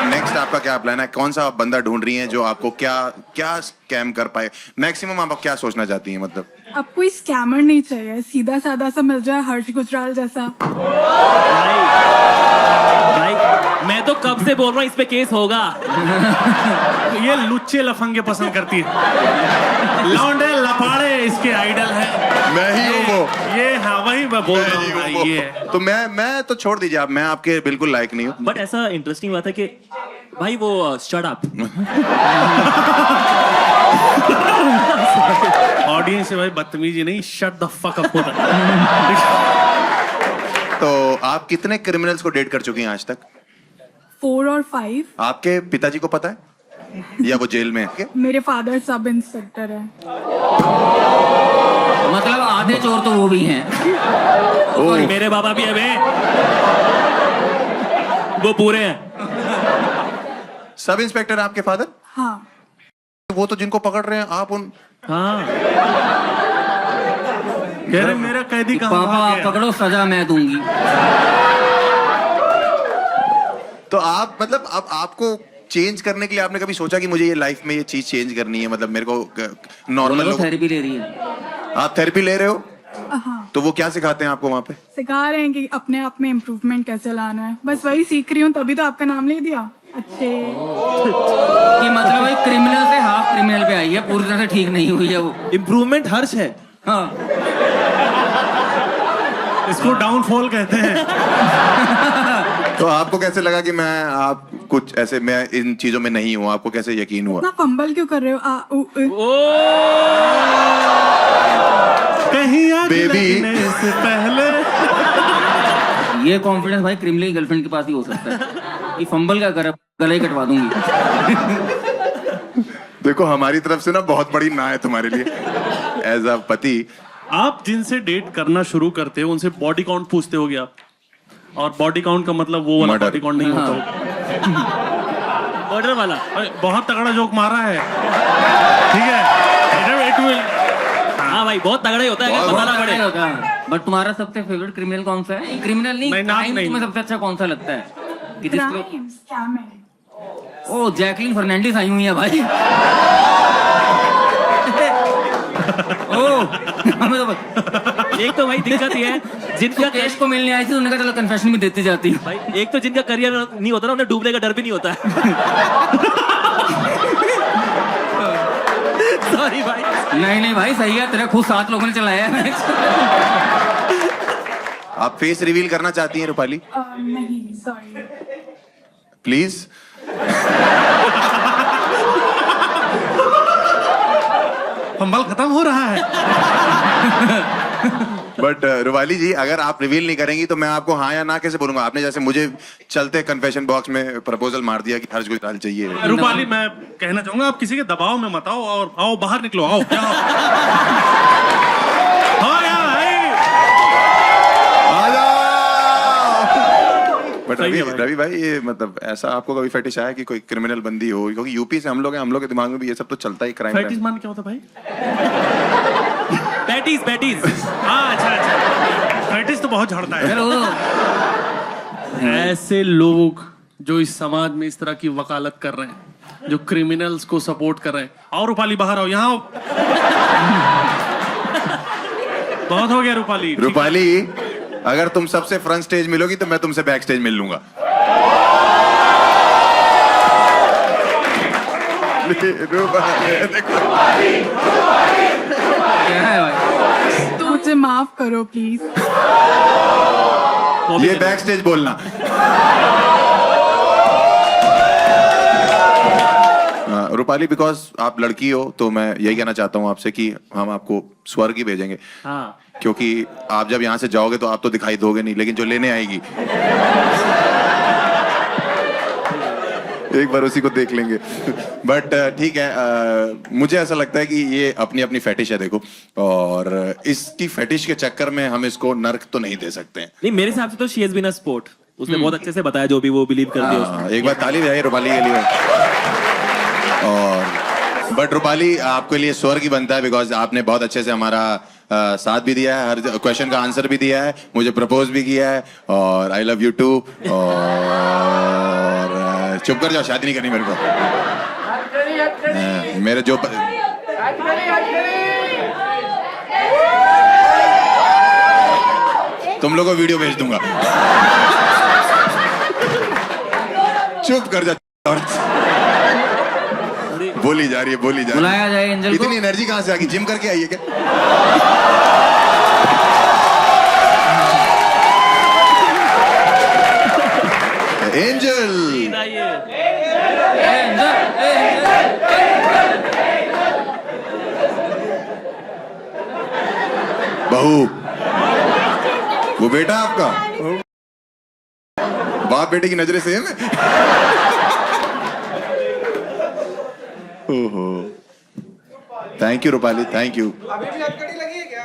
नेक्स्ट आपका क्या प्लान है? कौन सा बंदा ढूंढ रही हैं जो आपको क्या स्कैम कर पाए? मैक्सिमम आप क्या सोचना चाहती हैं? मतलब अब कोई स्कैमर नहीं चाहिए, सीधा साधा सा मिल जाए, हर्ष गुजराल जैसा। भाई मैं तो कब से बोल रहा हूँ इस पे केस होगा। ये लुच्चे लफंगे पसंद करती है, लौंडे लपाड़े इसके आइडल है। मैं ही हूँ वो। ये हाँ, वही मैं बोल रहा हूँ भाई, ये तो मैं तो छोड़ दीजिए आप, मैं आपके बिल्कुल लायक नहीं हूँ। बट ऐसा इंटरेस्टिंग बात है कि भाई वो शट अप। ऑडियंस से भाई बदतमीजी नहीं, शट द फक अप होता है। तो आप कितने क्रिमिनल्स को डेट कर चुकी हैं आज तक? 4 और 5। आपके पिताजी को पता है या वो जेल में है? मेरे फादर सब इंस्पेक्टर है। मतलब आधे चोर तो वो भी हैं। और मेरे बाबा भी है बे, वो पूरे हैं। सब इंस्पेक्टर आपके फादर? हाँ। वो तो जिनको पकड़ रहे हैं आप उन। हाँ, कह रहे मेरा कैदी कहाँ पापा भाग आप गया? पकड़ो, सजा मैं दूंगी। तो आप मतलब अब आपको चेंज करने के लिए आपने कभी सोचा कि मुझे ये लाइफ में ये चीज चेंज करनी है? मतलब मेरे को नॉर्मल लोग। थेरेपी ले रही है। आप थेरेपी ले रहे हो? हाँ, तो वो क्या सिखाते हैं आपको वहाँ पे? सिखा रहे हैं कि अपने आप में इम्प्रूवमेंट कैसे लाना है। बस वही सीख रही हूँ, तभी तो आपका नाम ले दिया। अच्छे कि मतलब भाई क्रिमिनल से हाफ क्रिमिनल पे आई है, पूरी तरह से ठीक नहीं हुई है वो। इम्प्रूवमेंट हर्ष है। हाँ, इसको डाउनफॉल कहते हैं। तो आपको कैसे लगा कि आप कुछ ऐसे, मैं इन चीजों में नहीं हूँ? आपको कैसे यकीन हुआ? इतना फंबल क्यों कर रहे हो? कहीं आग बेबी। लगने से पहले। ये कॉन्फिडेंस भाई क्रिमिनल की गर्लफ्रेंड के पास ही हो सकता है कि फंबल क्या कर, गला ही कटवा दूंगी। देखो हमारी तरफ से ना बहुत बड़ी ना है तुम्हारे लिए एज अ पति। आप जिनसे डेट करना शुरू करते हो उनसे बॉडी काउंट पूछते हो क्या? और बॉडी काउंट का मतलब वो वाला Murder। बॉडी काउंट नहीं होता। ऑर्डर वाला। अरे, बहुत तगड़ा जोक मारा है, ठीक है? It will- हाँ भाई बहुत तगड़ा ही होता है, अगर बताना पड़े। बट तुम्हारा सबसे फेवरेट क्रिमिनल कौन सा है? क्रिमिनल नहीं, नहीं, नाम crime नहीं। तुम्हें सबसे अच्छा कौन सा लगता है? कि जिसको क्राइम स्कैम है। ओ जैकलिन फर्नांडिस आई हुई है भाई। ओ हमें तो एक तो भाई दिक्कत ये है जिनका केश को मिलने आई थी, उन्होंने कहा चलो कन्फेशन में देती जाती हूँ। भाई एक तो जिनका करियर नहीं होता ना, उन्हें डूबने का डर भी नहीं होता है। सॉरी भाई। नहीं भाई सही है, तेरा खुद 7 लोगों ने चलाया है। आप फेस रिवील करना चाहती हैं रूपाली? नहीं, सॉरी। प्लीज। फंबल खत्म हो रहा है। बट रूपाली जी, अगर आप रिवील नहीं करेंगी तो मैं आपको हाँ या ना कैसे बोलूंगा? आपने जैसे मुझे चलते कन्फेशन बॉक्स में प्रपोजल मार दिया कि हर्ष गुजराल चाहिए। रूपाली, मैं कहना चाहूंगा आप किसी के दबाव में मत आओ और आओ बाहर निकलो, आओ क्या बट रवि भाई, ये मतलब ऐसा आपको कभी फेटिश आया कि कोई क्रिमिनल बंदी हो? क्योंकि यूपी से हम लोग हैं, हम लोग के दिमाग में भी ये सब तो चलता ही, क्राइम। पैटीज मान क्या होता भाई? पैटीज। हाँ, अच्छा। पैटीज तो बहुत झड़ता है। ऐसे लोग जो इस समाज में इस तरह की वकालत कर रहे हैं, जो क्रिमिनल्स को सपोर्ट कर रहे हैं। आओ रूपाली, बाहर आओ, यहाँ आओ। बहुत हो गया रूपाली। रूपाली, अगर तुम सबसे फ्रंट स्टेज मिलोगी तो मैं तुमसे बैक स्टेज मिल लूंगा। तो मुझे माफ करो प्लीज। ये बैक स्टेज बोलना। रूपाली, बिकॉज आप लड़की हो तो मैं यही कहना चाहता हूँ आपसे कि हम आपको स्वर्ग ही भेजेंगे। हाँ। क्योंकि आप जब यहाँ से जाओगे तो आप तो दिखाई दोगे नहीं, लेकिन जो लेने आएगी एक बार उसी को देख लेंगे। बट ठीक है, मुझे ऐसा लगता है कि ये अपनी अपनी फेटिश है, देखो, और इसकी फेटिश के चक्कर में हम इसको नर्क तो नहीं दे सकते हैं। नहीं, मेरे हिसाब से तो she has been a sport. उसने बहुत अच्छे से बताया जो भी वो बिलीव करती है। एक बार ताली बजाइए रूपाली के लिए। और बट रूपाली, आपके लिए स्वर्ग ही बनता है, बिकॉज आपने बहुत अच्छे से हमारा साथ भी दिया है, हर क्वेश्चन का आंसर भी दिया है, मुझे प्रपोज भी किया है, और आई लव यू टू। और चुप कर जाओ, शादी नहीं करनी मेरे को। मेरे जो तुम लोगों को वीडियो भेज दूंगा। चुप कर जा। बोली जा रही है, बोली जा रही है। बुलाया जाए एंजल को। इतनी एनर्जी कहाँ से आ गई? जिम करके आई है क्या? एंजल, बहू, वो बेटा आपका? बाप बेटे की नजरें सेम है। ओहो, thank you Rupali, thank you. अभी भी हथकड़ी लगी है क्या?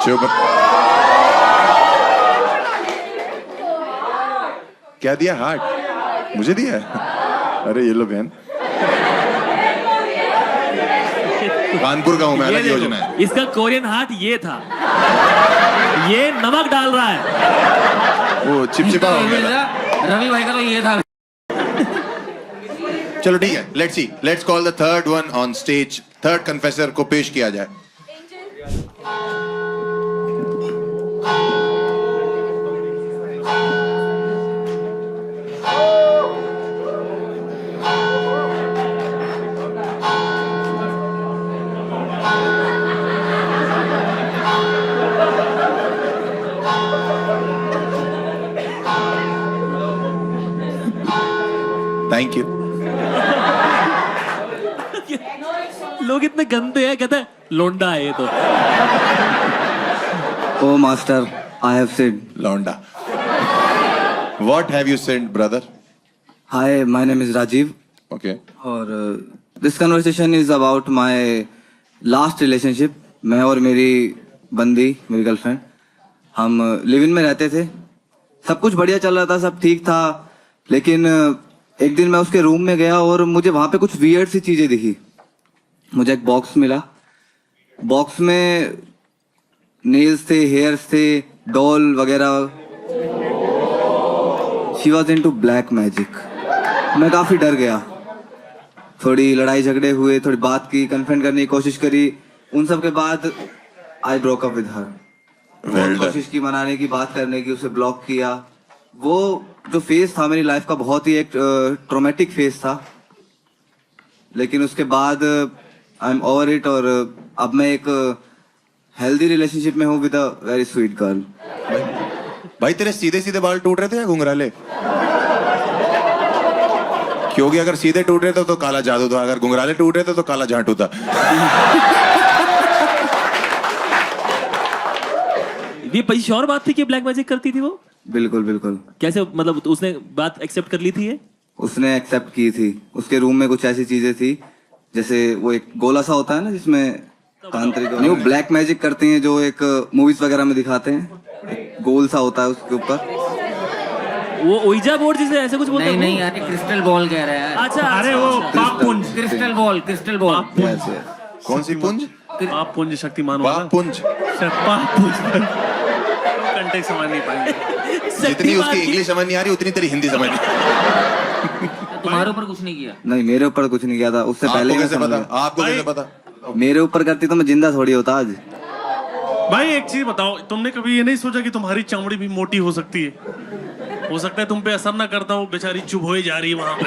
चुप। क्या दिया? हार्ट मुझे दिया है? अरे ये लो बहन, कानपुर का हूं मैं, अलग योजना है। इसका कोरियन हार्ट ये था, ये नमक डाल रहा है। वो चिपचिपा हो गया। रवि भाई का तो ये था। चलो ठीक है, let's see, let's call the third one on stage. Third confessor को पेश किया जाए। Thank you. लोग इतने गंदे हैं, कहते हैं लोंडा है ये तो। Oh master, I have sinned. Londa. What have you sent, brother? Hi, my name is Rajiv. Okay. और this conversation is about my last relationship. मैं और मेरी बंदी, मेरी गर्लफ्रेंड, हम लिव इन में रहते थे। सब कुछ बढ़िया चल रहा था, सब ठीक था। लेकिन एक दिन मैं उसके रूम में गया और मुझे वहां पे कुछ वियर्ड सी चीजें दिखी। मुझे एक बॉक्स मिला, बॉक्स में नेल्स थे, हेयर्स थे, डॉल वगैरह। She was into black magic. मैं काफी डर गया, थोड़ी लड़ाई झगड़े हुए, थोड़ी बात की, कन्फ्रंट करने की कोशिश करी। उन सब के बाद I broke up with her. बहुत कोशिश की मनाने की, बात करने की, उसे ब्लॉक किया। वो जो फेज था मेरी लाइफ का, बहुत ही एक ट्रॉमेटिक फेज था। लेकिन उसके बाद आई एम ओवर इट, और अब मैं एक हेल्दी रिलेशनशिप में हूँ with a very sweet girl. भाई तेरे सीधे सीधे बाल टूट रहे थे या घुंघराले? क्योंकि अगर सीधे टूट रहे थे तो काला जादू था, अगर घुंघराले टूट रहे थे तो काला झांटू था। ये पहली श्योर बात थी कि ब्लैक मैजिक करती थी वो? बिल्कुल बिल्कुल। कैसे, मतलब उसने बात एक्सेप्ट कर ली थी ये? उसने एक्सेप्ट की थी। उसके रूम में कुछ ऐसी चीजें थी, जैसे वो एक गोला सा होता है ना जिसमें तांत्रिक नहीं, वो ब्लैक मैजिक करती हैं जो एक मूवीज वगैरह में दिखाते हैं, एक गोल सा होता है उसके ऊपर। वो ओइजा बोर्ड जिसे ऐसे कुछ बोलते हैं? नहीं यार, क्रिस्टल बॉल कह रहा है। अच्छा, अरे वो पाप पुंज, क्रिस्टल बॉल, क्रिस्टल बॉल। कौन सी पुंज? पाप पुंज शक्तिमान पाप पुंज। पाप पुंज कंटेक्स्ट समझ नहीं पाएंगे। जितनी उसकी इंग्लिश समझ नहीं आ रही उतनी तेरी हिंदी समझ नहीं। तुम्हारे ऊपर कुछ नहीं किया? नहीं, मेरे ऊपर कुछ नहीं किया था। उससे पहले आपको कैसे पता? आपको कैसे पता? मेरे ऊपर करती तो मैं जिंदा थोड़ी होता आज। भाई एक चीज बताओ, तुमने कभी ये नहीं सोचा कि तुम्हारी चमड़ी भी मोटी हो सकती है? हो सकता है तुम पे असर ना करता हो, बेचारी चुभ हो जा रही है वहां पे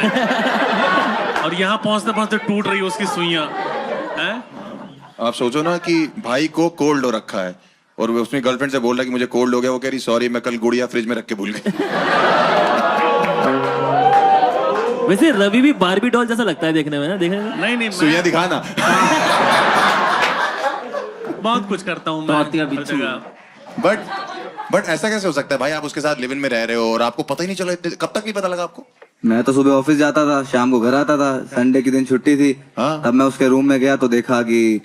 और यहाँ पहुंचते पहुंचते टूट रही है उसकी सुइयां हैं। आप सोचो ना कि भाई को कोल्ड हो रखा है और वो उसने गर्लफ्रेंड से बोल रहा है कि मुझे कोल्ड हो गया, वो कह रही सॉरी मैं कल गुड़िया फ्रिज में रख के भूल गई। वैसे रवि भी बारबी डॉल जैसा लगता है देखने में ना, देखने में। नहीं सुइयां दिखाना। बहुत कुछ करता हूँ मैं। बट ऐसा कैसे हो सकता है भाई? आप उसके साथ लिव इन में रह रहे हो और आपको पता ही नहीं चला? कब तक नहीं पता लगा आपको? मैं तो सुबह ऑफिस जाता था, शाम को घर आता था, संडे के दिन छुट्टी थी। हाँ? तब मैं उसके रूम में गया तो देखा कि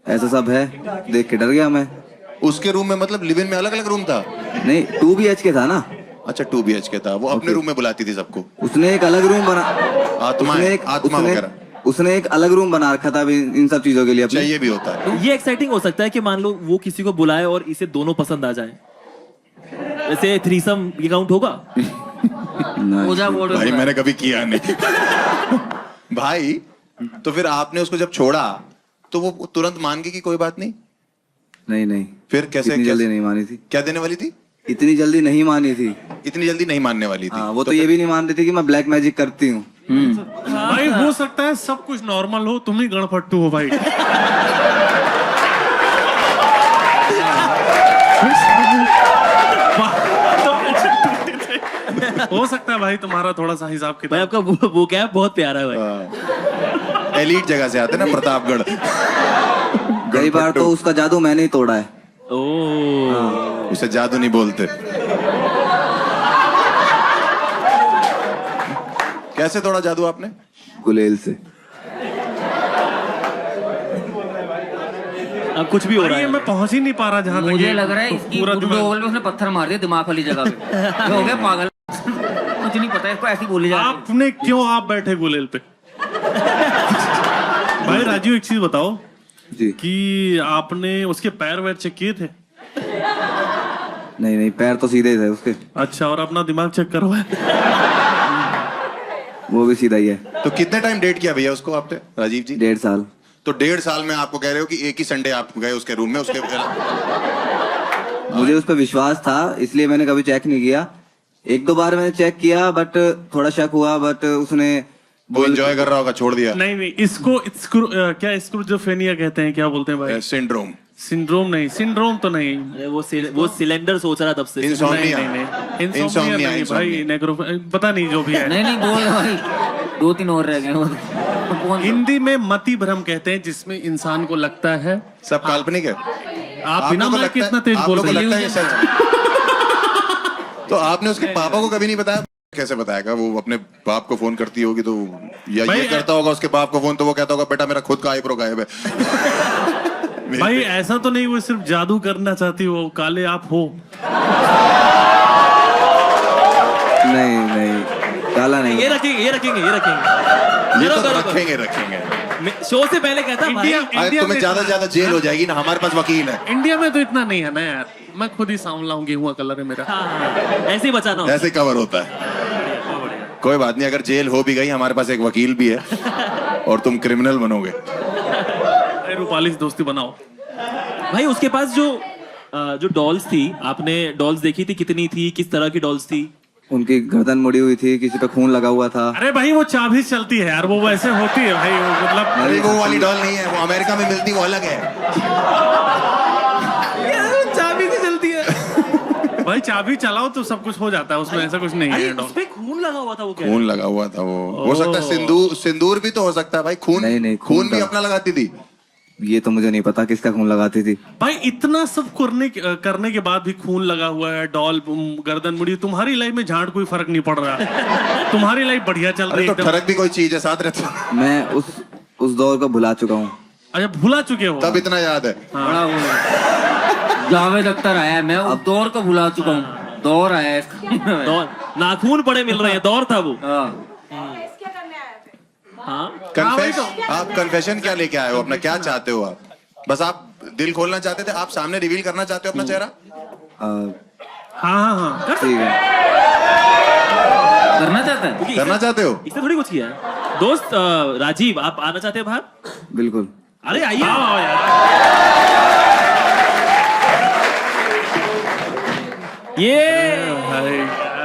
ऐसा सब है, देख के डर गया मैं। उसके रूम में मतलब लिव इन में अलग अलग रूम था? नहीं, 2 BHK था ना। अच्छा 2 BHK था। वो अपने रूम में बुलाती थी सबको? उसने एक अलग रूम बना, आत्मा वगैरह उसने एक अलग रूम बना रखा था इन सब चीजों के लिए। अच्छा ये भी होता है। ये एक्साइटिंग हो सकता है कि मान लो वो किसी को बुलाए और इसे दोनों पसंद आ जाए, वैसे थ्रीसम ये काउंट होगा? भाई मैंने कभी किया नहीं। भाई तो फिर आपने उसको जब छोड़ा तो वो तुरंत मान गई कि कोई बात नहीं? नहीं। फिर कैसे? इतनी जल्दी नहीं मानी थी। क्या देने वाली थी? इतनी जल्दी नहीं मानी थी। इतनी जल्दी नहीं मानने वाली थी? वो तो ये भी नहीं मान रही थी कि मैं ब्लैक मैजिक करती हूँ। भाई हो सकता है सब कुछ नॉर्मल हो, तुम ही गणपट्टू हो भाई। हो सकता है भाई तुम्हारा थोड़ा सा हिसाब किताब। भाई आपका वो क्या है, बहुत प्यारा है भाई। एलीट जगह से आते ना, प्रतापगढ़। कई बार तो उसका जादू मैंने ही तोड़ा है। उसे जादू नहीं बोलते। कैसे तोड़ा जादू आपने? गुलेल से। अब कुछ भी हो रहा है, मैं पहुंच ही नहीं पा रहा जहाँ मुझे लग रहा है इसकी गुडोगल में उसने पत्थर मार दिया दिमाग वाली जगह पे। हो गया पागल, कुछ नहीं पता इसको, ऐसी बोली जा रही है। आपने क्यों आप बैठे गुलेल पे? भाई राजू एक चीज बताओ जी, कि आपने उसके पैर वैर चेक किए थे? नहीं, पैर तो सीधे ही थे उसके। अच्छा, और अपना दिमाग चेक करवाए? वो भी सीधा ही है। तो कितने टाइम डेट किया भैया उसको आपने, राजीव जी? 1.5 साल। तो 1.5 साल में आपको कह रहे हो कि एक ही संडे आप गए उसके रूम में? उसके मुझे उस पर विश्वास था इसलिए मैंने कभी चेक नहीं किया। 1-2 बार मैंने चेक किया बट थोड़ा शक हुआ, बट उसने वो एंजॉय कर रहा होगा, छोड़ दिया। नहीं, इसको क्या स्क्रूजोफेनिया कहते हैं, क्या बोलते हैं भाई? सिंड्रोम। सिंड्रोम नहीं, सिंड्रोम तो नहीं, वो सिलेंडर सोच रहा तब से। इंसोम्निया नहीं भाई, पता नहीं जो भी है। नहीं बोल भाई, 2-3 और रह गए। हिंदी में मति भ्रम कहते हैं, जिसमें इंसान को लगता है सब काल्पनिक है। आप बिना माइक के इतना तेज बोल रहे हैं। तो आपने उसके पापा को कभी नहीं बताया? कैसे बताएगा? वो अपने बाप को फोन करती होगी तो, या ये करता होगा उसके बाप को फोन, तो वो कहता होगा बेटा मेरा खुद का आईब्रो गायब है। भाई ऐसा तो नहीं वो सिर्फ जादू करना चाहती हो, काले आप हो? नहीं, काला नहीं। ये रखेंगे। ये तो रखेंगे। शो से पहले कहता इंडिया तुम्हें ज्यादा जेल हो जाएगी ना, हमारे पास वकील है। इंडिया में तो इतना नहीं है ना यार, मैं खुद ही सांवला हूँ, गेहुआ कलर है मेरा। ऐसे ही बचाना, ऐसे कवर होता है। कोई बात नहीं, अगर जेल हो भी गई हमारे पास एक वकील भी है और तुम क्रिमिनल बनोगे। रूपाली से दोस्ती बनाओ भाई। उसके पास जो डॉल्स थी, आपने डॉल्स देखी थी? कितनी थी, किस तरह की डॉल्स थी? उनकी गर्दन मुड़ी हुई थी, किसी पे खून लगा हुआ था। अरे भाई वो चाबी चलती है यार, वो वैसे होती है भाई, वो मतलब। अरे वो वाली डॉल नहीं है, वो अमेरिका में मिलती, वो अलग है। चाबी से चलती है भाई, चाबी चलाओ तो सब कुछ हो जाता है उसमें, ऐसा कुछ नहीं है। उसपे खून लगा हुआ था, वो क्या? खून लगा हुआ था वो। हो सकता है सिंदूर भी तो हो सकता है भाई। खून नहीं, खून भी अपना लगाती थी। ये तो मुझे नहीं पता किसका खून लगाती थी। भाई इतना सब करने के बाद भी खून लगा हुआ है, डॉल गर्दन मुड़ी, तुम्हारी लाइफ में झाड़ कोई फर्क नहीं पड़ रहा है। तुम्हारी लाइफ बढ़िया चल रही है। तो फर्क भी कोई चीज है साथ रहते। मैं उस दौर को भुला चुका हूँ। अच्छा भुला चुके हो? तब इतना याद है। बड़ा वो है। जावेद अख्तर आया, मैं उस दौर को भुला चुका हूँ। दौर आया है। दौर नाखून पड़े मिल रहे हैं, दौर था वो। आप कन्फेशन क्या लेके आए हो अपना, क्या चाहते हो आप? बस आप दिल खोलना चाहते थे, आप सामने रिवील करना चाहते हो अपना चेहरा? हाँ ठीक है। करना चाहता है? करना चाहते हो? इसने थोड़ी कुछ किया है। दोस्त राजीव, आप आना चाहते हैं बाहर? बिल्कुल। अरे आइए। ये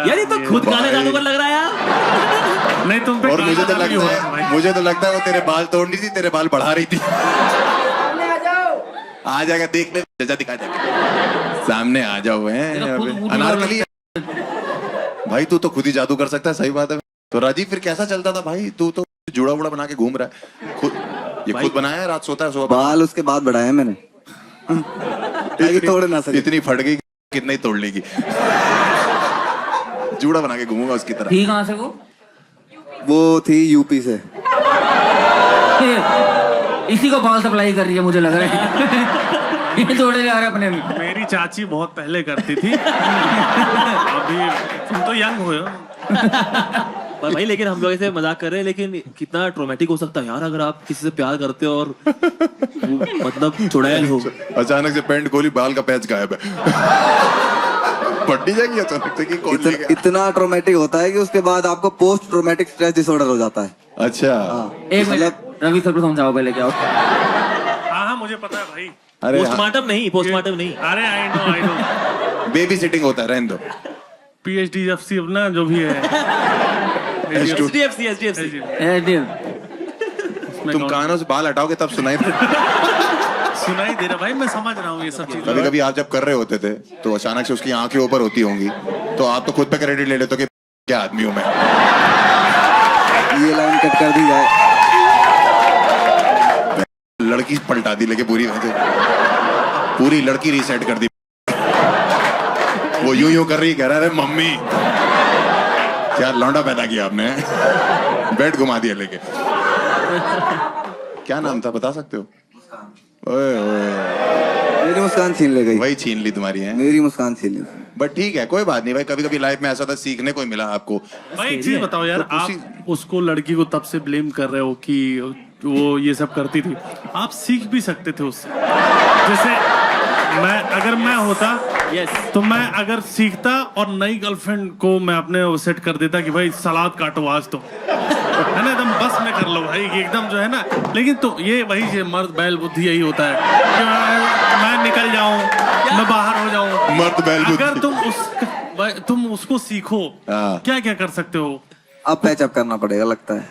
यार ये तो खुद गाने गाने पर लग रहा है यार। नहीं तुम पे और मुझे तो लगता है वो तेरे बाल तोड़ रही थी, तेरे बाल बढ़ा रही थी। आ जाएगा देखने, जजा दिखा जाएगा। सामने आ जाओ अनारकली। भाई तू तो खुद ही जादू कर सकता है, सही बात है। तो राजीव फिर कैसा चलता था भाई? तू तो जुड़ा उड़ा बना के घूम रहा है खुद बनाया है, रात सोता है सुबह। बाल उसके बाद बढ़ाए मैंने। तोड़ ना सके। इतनी फट गई कितना ही तोड़ लेगी। जूड़ा बना के घूमूंगा उसकी तरह। ठीक कहाँ से वो थी यूपी से। इसी को बाल सप्लाई कर रही है मुझे लग रहा है। ये जोड़े जा रहे अपने में। मेरी चाची बहुत पहले करती थी। अभी तुम तो यंग हो। पर भाई लेकिन हम लोग ऐसे मजाक कर रहे हैं, लेकिन कितना ट्रोमेटिक हो सकता है यार अगर आप किसी से प्यार करते हो और मतलब चुड़ैल हो, अचानक से पैंट खोली, बाल का पैच गायब है। पट्टी जाएगी अचानक से कि कौन ले गया? इतना ट्रोमेटिक होता है कि उसके बाद आपको पोस्ट ट्रोमेटिक स्ट्रेस डिसऑर्डर हो जाता है। अच्छा एक मिनट रवि सर को समझाओ पहले क्या होता है। हाँ मुझे पता है भाई। अरे पोस्टमार्टम नहीं। अरे आई नो बेबी सिटिंग होता है, रहने दो। PhD FC अपना जो भी है। SDFC तुम कानों से बाल हटाओगे तब सुनाई सुनाई दे रहा भाई, मैं समझ रहा हूँ ये सब चीजें। कभी कभी आप जब कर रहे होते थे तो अचानक से उसकी आंखें ऊपर होती होंगी, तो आप तो खुद पे क्रेडिट ले लेते हो कि क्या आदमी हूं मैं। ये लाइन कट कर दी जाए। लड़की पलटा दी लेके पूरी लड़की रीसेट कर दी। वो यूं कर रही, कह रहा है मम्मी क्या लौंडा पैदा किया आपने। बेड घुमा दिया लेके। क्या नाम था बता सकते हो? ओए मेरी मुस्कान छीन ले गई। वही छीन ली तुम्हारी है। मेरी मुस्कान छीन ली। बट ठीक है, कोई बात नहीं भाई। कभी कभी लाइफ में ऐसा था, सीखने को मिला आपको। भाई एक चीज बताओ यार, तो आप उसको लड़की को तब से ब्लेम कर रहे हो कि वो ये सब करती थी, आप सीख भी सकते थे उससे। जैसे अगर मैं होता तो मैं अगर सीखता और नई गर्लफ्रेंड को मैं अपने सेट कर देता कि भाई सलाद काटो आज तो, है ना, एकदम बस में कर लो भाई एकदम जो है ना। लेकिन तो ये वही मर्द बैल बुद्धि यही होता है कि मैं निकल जाऊं, मैं बाहर हो जाऊं। मर्द बैल बुद्धि। अगर तुम उसको सीखो, क्या क्या कर सकते हो? अब पैचअप करना पड़ेगा लगता है।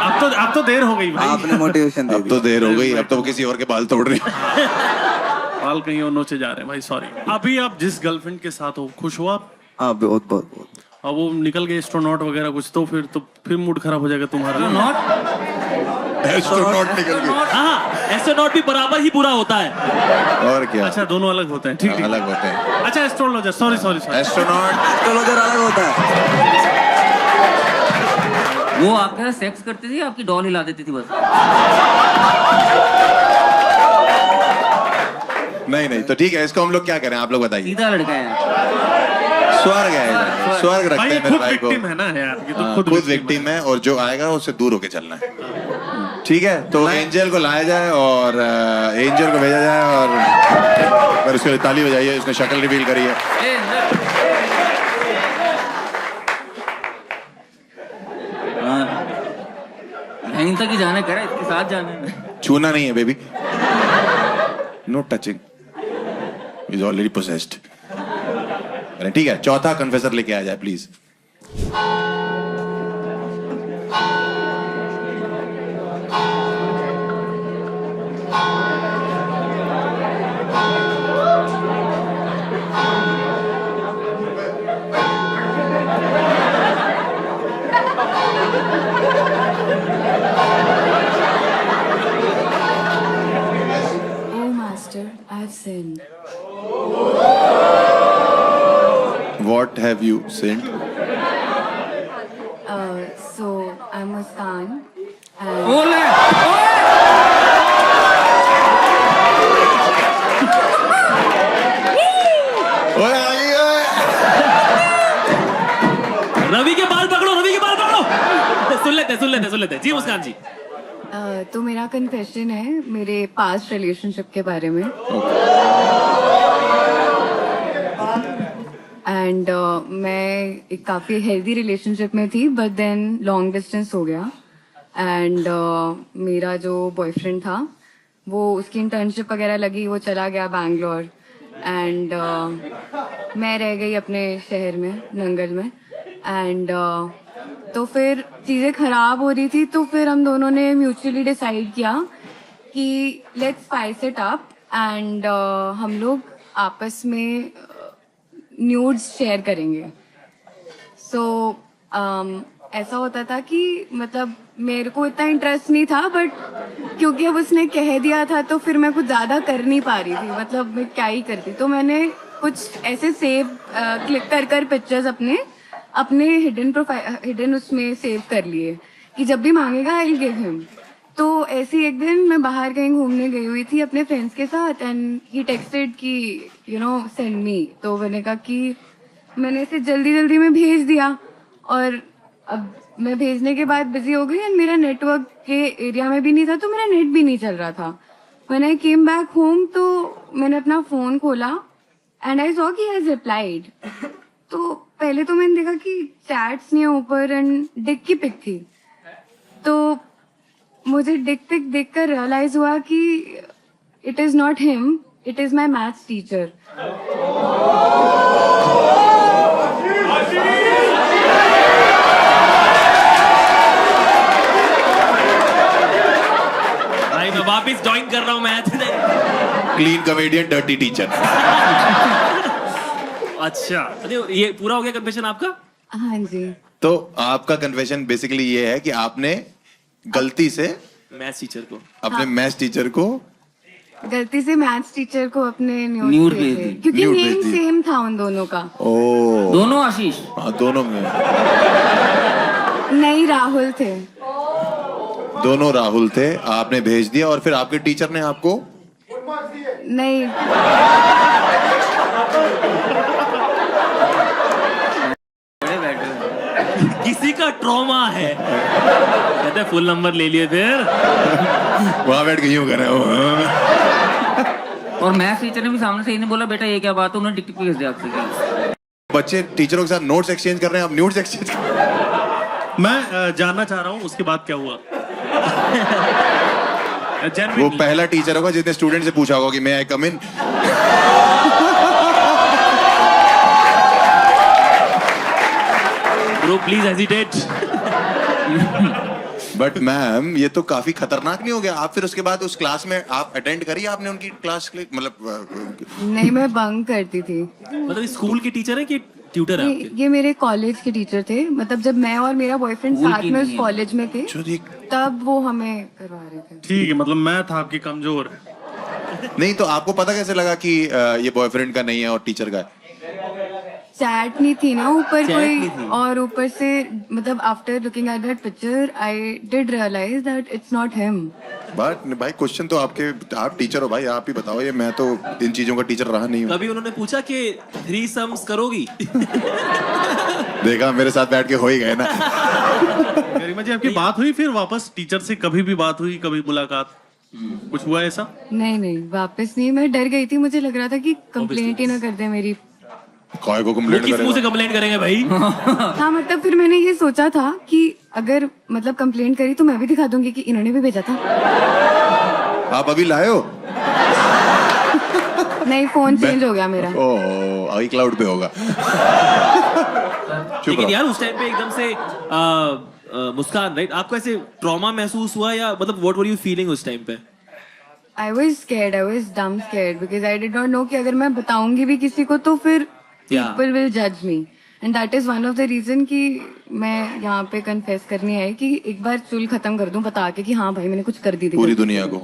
अब तो देर हो गई भाई। आपने मोटिवेशन दे दी। अब तो देर हो गई, अब तो वो किसी और के बाल तोड़ रही। बाल कहीं और नोचे जा रहे हैं भाई, सॉरी। अभी आप जिस गर्लफ्रेंड के साथ हो खुश हो आप? हाँ बहुत। अब वो निकल गए एस्ट्रोनॉट वगैरह कुछ, तो फिर मूड खराब हो जाएगा तुम्हारा। एस्ट्रोनॉट निकल गए। हाँ एस्ट्रोनॉट भी बराबर ही बुरा होता है। और क्या? अच्छा दोनों अलग होते हैं, ठीक अलग होते हैं। अच्छा एस्ट्रोलॉजर, सॉरी एस्ट्रोलॉजर अलग होता है। वो आपके साथ सेक्स करती थी, आपकी डॉल हिला देती थी बस? नहीं तो ठीक है, इसको हम लोग क्या करें आप लोग बताइए। सीधा लड़का है, स्वर्ग है, स्वर्ग रखते हैं मेरे भाई को। है ना यार, ये तो खुद विक्टिम है और जो आएगा उससे दूर होके चलना है। ठीक है, तो एंजल को लाया जाए और एंजल को भेजा जाए और फिर उसके लिए ताली बजाइए। उसने शक्ल रिवील करी है। यहीं तक ही जाना कह रहा है, इसके साथ जाना है। छूना नहीं है baby, no touching, is already possessed. ठीक है, चौथा कन्फेसर लेके आ जाए please. What have you sent? So I'm Muskan. बोले ओए आई ओए। रवि के बाल पकड़ो, रवि के बाल पकड़ो। सुन लेते जी मुस्कान जी। तो मेरा कन्फेशन है मेरे पास्ट रिलेशनशिप के बारे में। एंड मैं एक काफी हेल्दी रिलेशनशिप में थी, बट देन लॉन्ग डिस्टेंस हो गया। एंड मेरा जो बॉयफ्रेंड था वो उसकी इंटर्नशिप वगैरह लगी, वो चला गया बैंगलोर। एंड मैं रह गई अपने शहर में, नंगल में। एंड तो फिर चीज़ें खराब हो रही थी, तो फिर हम दोनों ने म्यूचुअली डिसाइड किया कि let's spice it up and हम लोग आपस में न्यूड्स शेयर करेंगे। सो ऐसा होता था कि मतलब मेरे को इतना इंटरेस्ट नहीं था, बट क्योंकि अब उसने कह दिया था तो फिर मैं कुछ ज़्यादा कर नहीं पा रही थी, मतलब मैं क्या ही करती। तो मैंने कुछ ऐसे सेव क्लिक कर पिक्चर्स अपने हिडन उसमें सेव कर लिए कि जब भी मांगेगा आई विल गिव हिम। तो ऐसे एक दिन मैं बाहर कहीं घूमने गई हुई थी अपने फ्रेंड्स के साथ, एंड ही टेक्स्टेड कि यू नो सेंड मी। तो मैंने कहा कि मैंने इसे जल्दी में भेज दिया, और अब मैं भेजने के बाद बिजी हो गई एंड मेरा नेटवर्क के एरिया में भी नहीं था, तो मेरा नेट भी नहीं चल रहा था। When I came back home तो मैंने अपना फोन खोला एंड आई सॉ कि ही हैज रिप्लाइड। तो पहले तो मैंने देखा कि चैट्स नहीं है ऊपर एंड डिक की पिक थी। तो मुझे डिक पिक देखकर रियलाइज हुआ कि it is not him, it is my maths teacher. भाई मैं वापस ज्वाइन कर रहा हूँ math. Clean comedian dirty teacher. अच्छा, अरे ये पूरा हो गया कन्फेशन आपका? हाँ जी। तो आपका कन्फेशन बेसिकली ये है कि आपने गलती से मैथ्स टीचर को, अपने मैथ्स टीचर को गलती से मैथ्स टीचर को अपने न्यूड न्यूड भेज भेजे, दी। क्योंकि न्यूड नेम भेज दी। सेम था उन दोनों का। ओ दोनों आशीष। हाँ दोनों में, नहीं राहुल थे। दोनों राहुल थे। आपने भेज दिया और फिर आपके टीचर ने आपको नहीं, किसी का ट्रॉमा है, कहते फुल नंबर ले लिए फिर। वहां बैठ के यूं कर रहे हो। और मैथ्स टीचर ने भी सामने से ही नहीं बोला बेटा ये क्या बात है, उन्होंने टिक भेज दिया आपसे। बच्चे टीचरों के साथ नोट्स एक्सचेंज कर रहे हैं, आप न्यूड्स एक्सचेंज कर रहे हैं। मैं जानना चाह रहा हूँ उसके बाद क्या हुआ। वो पहला टीचर होगा जिसने स्टूडेंट से पूछा होगा कि मैं I come in. Bro please hesitate. But ma'am ये तो काफी खतरनाक नहीं हो गया? आप फिर उसके बाद उस क्लास में आप अटेंड करिए आपने उनकी क्लास के लिए, मतलब नहीं मैं बंक करती थी। मतलब स्कूल के टीचर है कि ट्यूटर है आपके? ये मेरे कॉलेज के टीचर थे, मतलब जब मैं और मेरा बॉयफ्रेंड स्कूल साथ की में उस नहीं है। कॉलेज में थे तब वो हमें करवा रहे थे। ठीक है, मतलब मैं था आपकी कमजोर। नहीं तो आपको पता कैसे लगा कि ये बॉयफ्रेंड का नहीं है और टीचर का है? चैट नहीं थी ना ऊपर Chat कोई, नहीं थी। और ऊपर से मतलब after looking at that picture I did realise that it's not him. But भाई क्वेश्चन तो आप टीचर हो भाई, आप ही बताओ। ये मैं तो इन चीजों का टीचर रहा नहीं हूँ। कभी उन्होंने पूछा कि 3 सम्स करोगी? देखा मेरे साथ बैठ के हो ही गए ना। गरिमा जी आपकी बात हुई फिर वापस टीचर से? कभी भी बात हुई, कभी मुलाकात, कुछ हुआ ऐसा? नहीं वापस नहीं, मैं डर गई थी, मुझे लग रहा था कि कंप्लेंट ही ना कर दे मेरी। कौन को वो कंप्लेंट किस मुंह से करेगा? कंप्लेंट करेंगे भाई? हाँ मतलब फिर मैंने ये सोचा था कि अगर मतलब कंप्लेंट करी तो मैं भी दिखा दूंगी कि इन्होंने भी भेजा था। आप अभी लाए हो? नहीं फोन चेंज हो गया मेरा। ओह आई क्लाउड पे होगा। चुप लेकिन रहो। यार उस टाइम पे एकदम से मुस्कान राइट, आपको ऐसे ट्रॉमा महसूस हुआ या मतलब व्हाट वर यू फीलिंग उस टाइम पे? I was scared, I was dumb scared because I did not know कि अगर मैं बताऊंगी भी किसी को तो फिर people will judge me, and that is one of the reason कि मैं यहाँ पे confess करने आई कि एक बार चुल खत्म कर दूं बता के कि हाँ भाई मैंने कुछ कर दी थी पूरी दुनिया को।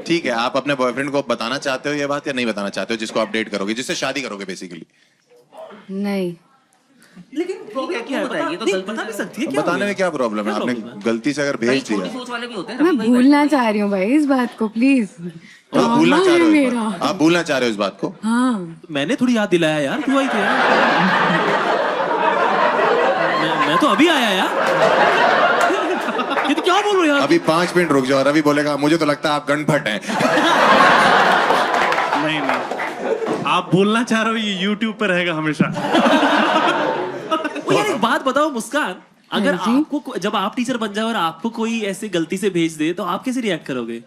ठीक है, आप अपने बॉयफ्रेंड को बताना चाहते हो ये बात या नहीं बताना चाहते हो, जिसको आप डेट करोगे, जिससे शादी करोगे बेसिकली? नहीं। लेकिन प्रॉब्लम क्या है? बताइए तो नहीं, गलती बता से- भी सकती है क्या बताने में क्या प्रॉब्लम है? आपने गलती से अगर भेज छोटी दिया, सोच वाले भी होते हैं मैं भूलना चाह रही हूँ भाई इस बात को, प्लीज। आप भूलना चाह रहे हो इस मेरा। बात? आप भूलना चाह रहे हो इस बात को? हाँ, मैंने थोड़ी याद दिलाया यार, तू आई थी यार। मैं तो अभी आया यार। ये तो क्या बोल रहे हो यार? अभी 5 मिनट रुक जाओ, रवि बोलेगा मुझे तो लगता है आप गणभट हैं। नहीं नहीं, आप बोलना चाह रहे हो, ये YouTube पे रहेगा हमेशा। ओ यार एक बात बताओ मुस्कान, अगर हाँ जी? आपको जब आप टीचर बन जाओ और आपको कोई ऐसे गलती से भेज दे तो आप कैसे रिएक्ट करोगे?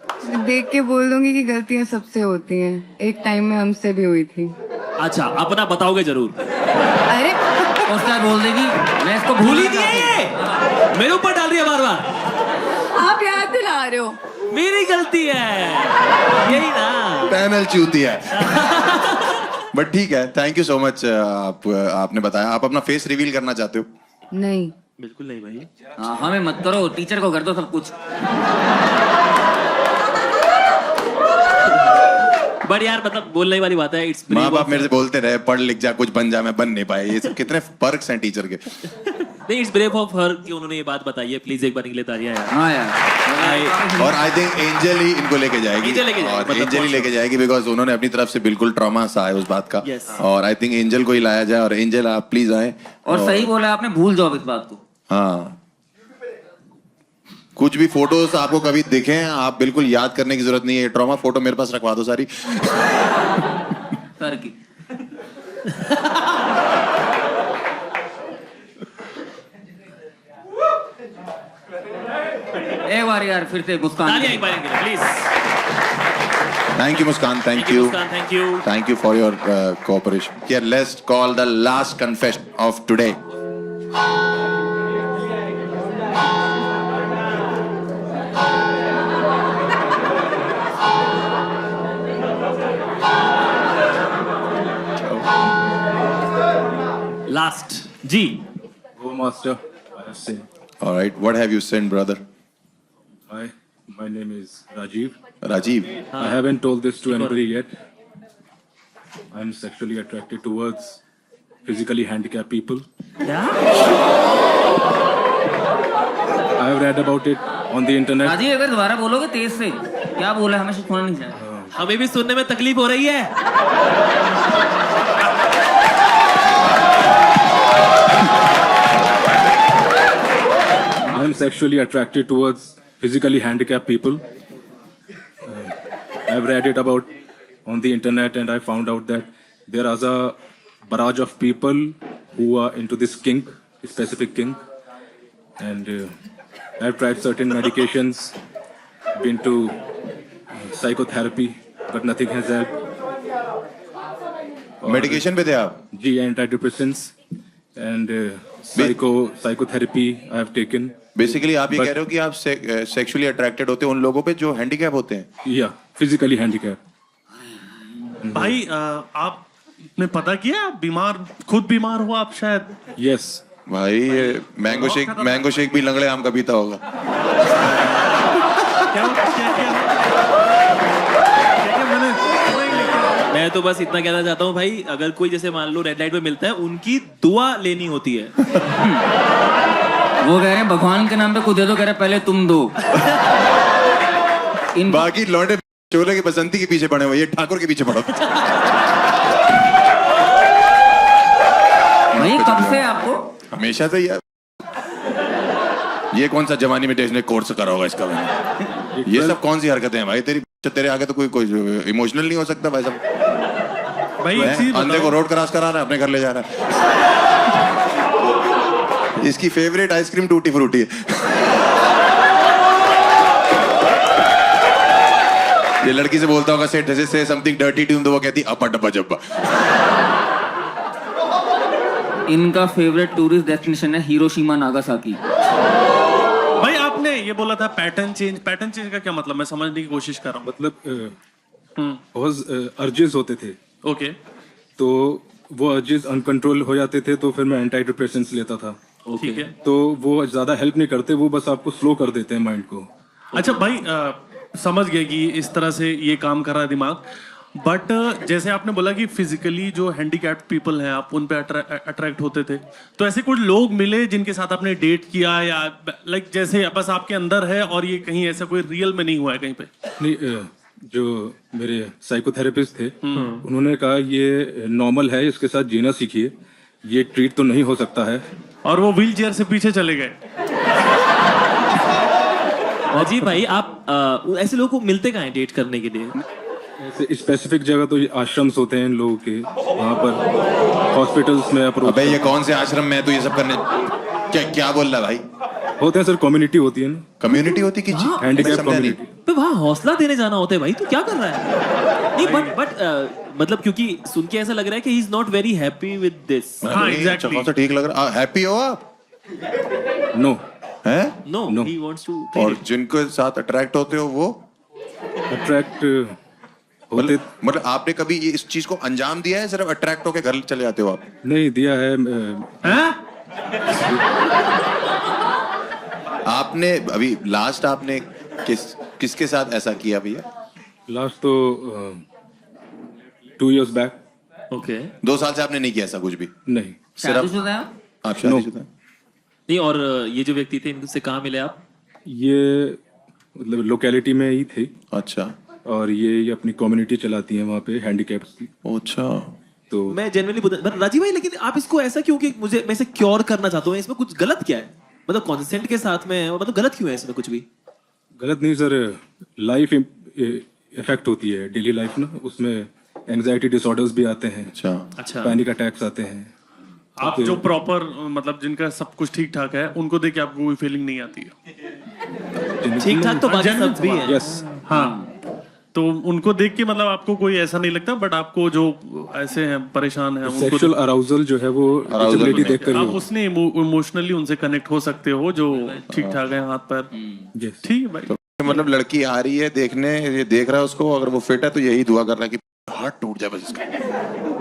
देख के बोल दूंगी कि गलतियाँ सबसे होती हैं, एक टाइम में हमसे भी हुई थी। अच्छा, अपना बताओगे जरूर। अरे उसके बाद बोल देगी मैं इसको भूल ही नहीं है ये, मेरे ऊपर डाल रही है बार बार। आप याद दिला रहे हो। मेरी गलती है, यही ना। पैनल चूती है। बट ठीक है, थैंक यू सो मच। आपने बताया। आप अपना फेस रिवील करना चाहते हो? नहीं, बिल्कुल नहीं भाई। हाँ, हमें मत करो, टीचर को कर दो सब कुछ। बट यार मतलब बोलने वाली बात है, इट्स माँ बाप मेरे से बोलते रहे पढ़ लिख जा, कुछ बन जा, मैं बन नहीं पाया। ये सब कितने पर्क्स हैं टीचर के। नहीं, इट्स ब्रेव ऑफ हर कि उन्होंने ये बात बताई है। प्लीज एक बार निकले तालियां यार। हाँ यार, और आई थिंक एंजल ही इनको लेके जाएगी। एंजल लेके जाएगी, और मतलब एंजल ही लेके जाएगी, बिकॉज उन्होंने अपनी तरफ से बिल्कुल ट्रॉमा सा है उस बात का। Yes. और आई थिंक एंजल को ही लाया जाए। और एंजल आप प्लीज आए। और सही बोला आपने, भूल जाओ इस बात को। हाँ, कुछ भी फोटोज आपको कभी दिखे आप बिल्कुल याद करने की जरूरत नहीं है। ट्रॉमा फोटो मेरे पास रखवा दो सारी। सर की एक बार यार फिर से मुस्कान। तालियां एक बार के लिए please. Thank you Muskan, thank you, Muskan, thank you. Thank you for your cooperation. Here, let's call the last confession of today. Last जी। Oh, Master, I have sinned. All right, what have you sinned, brother? My name is Rajiv. Rajiv. I haven't told this to anybody yet. I'm sexually attracted towards physically handicapped people. क्या? I have read about it on the internet. Rajeev अगर दोबारा बोलोगे तेज से, क्या बोला हमें सुनना नहीं चाहिए। हमें भी सुनने में तकलीफ हो रही है। I'm sexually attracted towards physically handicapped people. I've read it about on the internet and I found out that there is a barrage of people who are into this kink, specific kink. And I've tried certain medications, been to psychotherapy, but nothing has helped. Medication पे थे आप? G antidepressants and psychotherapy I have taken. Basically आप ये But- कह रहे हो कि आप सेक्सुअली अट्रैक्टेड होते हैं उन लोगों पे जो हैंडीकैप होते हैं? Yeah, physically handicapped. भाई आपने पता किया आप बीमार, खुद बीमार हुआ आप शायद? Yes. भाई ये मैंगो शेक भी लंगड़े आम का पीता होगा। क्या मैंने मैं तो बस इतना कहना चाहता हूँ भाई, अगर कोई जैसे मान लो रेड लाइट पे मिलता है, उनकी दुआ लेनी होती है। वो कह रहे हैं भगवान के नाम पे खुद दे दो, कह रहे हैं पहले तुम दो। इन बाकी लौंडे चोले की बसंती के पीछे पड़े हुए, ये ठाकुर के पीछे पड़ो। भाई कब से आपको? हमेशा से यार, ये कौन सा जवानी इमिटेशन ने कोर्स करा होगा इसका? मैंने ये सब कौन सी हरकतें हैं भाई तेरी? तेरे आगे तो कोई इमोशनल नहीं हो सकता भाई साहब। भाई एक चीज अंधे को बताओ, रोड क्रॉस करा रहा है, अपने घर ले जा रहा है। इसकी फेवरेट आइसक्रीम टूटी फ्रूटी है। ये लड़की से बोलता होगा सेट जैसे से समथिंग डर्टी टू वो कहती अपा डब्बा जब्बा। इनका फेवरेट टूरिस्ट डेस्टिनेशन है हिरोशिमा नागासाकी। भाई आपने ये बोला था पैटर्न चेंज का क्या मतलब? मैं समझने की कोशिश कर रहा हूँ। मतलब बहुत अर्जेस होते थे, ओके, तो वो अर्जेस अनकंट्रोल हो जाते थे, तो फिर मैं एंटी डिप्रेशंस लेता था। ठीक है। तो वो ज्यादा हेल्प नहीं करते, वो बस आपको स्लो कर देते हैं माइंड को। अच्छा भाई समझ गए कि इस तरह से ये काम कर रहा है दिमाग। बट जैसे आपने बोला कि फिजिकली जो हैंडीकैप्ड पीपल हैं आप उन पे अट्रैक्ट होते थे, तो ऐसे कुछ लोग मिले जिनके साथ आपने डेट किया या लाइक जैसे बस आपके अंदर है और ये कहीं ऐसा कोई रियल में नहीं हुआ है कहीं पे? नहीं, जो मेरे साइकोथेरेपिस्ट थे उन्होंने कहा ये नॉर्मल है, इसके साथ जीना सीखिए, ये ट्रीट तो नहीं हो सकता है। और वो व्हील चेयर से पीछे चले गए। अजीब भाई, आप ऐसे लोगों को मिलते कहाँ हैं डेट करने के लिए? ऐसे स्पेसिफिक जगह तो ये आश्रम्स होते हैं इन लोगों के, वहाँ पर हॉस्पिटल्स में अप्रोच। अबे ये कौन से आश्रम में है तू ये सब करने? क्या बोल रहा है भाई? होते हैं सर, कम्युनिटी होती है ना। कम्युनिटी होती कि हैंडीकैप कम्युनिटी। तो वहाँ हौसला देने जाना होता है भाई, तू क्या कर रहा है? नहीं बट मतलब क्योंकि सुन के ऐसा लग रहा है कि he is not very happy with this. हाँ एग्जैक्टली। तो ठीक लग रहा। हैप्पी हो आप? नो हैं? No, he wants to. और जिनको साथ अट्रैक्ट होते हो वो अट्रैक्ट होते? मतलब आपने कभी ये इस चीज को अंजाम दिया है? सिर्फ अट्रैक्ट होके घर चले जाते हो आप? नहीं दिया है। आपने अभी लास्ट आपने किसके साथ ऐसा किया भैया? लास्ट तो 2 years बैक। ओके। 2 साल से आपने नहीं किया ऐसा कुछ भी? नहीं। शादीशुदा हैं आप? आप शादीशुदा हैं? नहीं, और ये जो व्यक्ति थे इनसे कहाँ मिले आप? ये मतलब लोकेलिटी में ही थे। अच्छा। और ये अपनी कम्युनिटी चलाती है वहाँ पे हैंडीकैप्स की। अच्छा। तो मैं जनरली राजीव भाई, लेकिन आप इसको ऐसा क्यों कि मुझे मैं इसे क्योर करना चाहता हूँ, इसमें कुछ गलत क्या है? मतलब कॉन्सेंट के साथ में, मतलब गलत क्यों है इसमें कुछ भी? गलत नहीं सर, लाइफ इफेक्ट होती है, डेली लाइफ ना, उसमें एंजाइटी डिसऑर्डर्स भी आते हैं। अच्छा। पैनिक अटैक्स आते हैं। आप जो प्रॉपर मतलब जिनका सब कुछ ठीक ठाक है उनको देख के आपको कोई फीलिंग नहीं आती है? ठीक ठाक तो बाकी सब भी है। यस। हाँ, तो उनको देख के मतलब आपको कोई ऐसा नहीं लगता, बट आपको जो ऐसे हैं परेशान हैं सेक्सुअल अराउजल जो है वो डिसेबिलिटी देखकर आप उसने इमोशनली उनसे कनेक्ट हो सकते हो जो ठीक ठाक है हाथ पैर। ठीक है भाई। मतलब लड़की आ रही है देखने, ये देख रहा है उसको, अगर वो फिट है तो यही दुआ कर रहा है कि हार्ट टूट जाए बस इसका।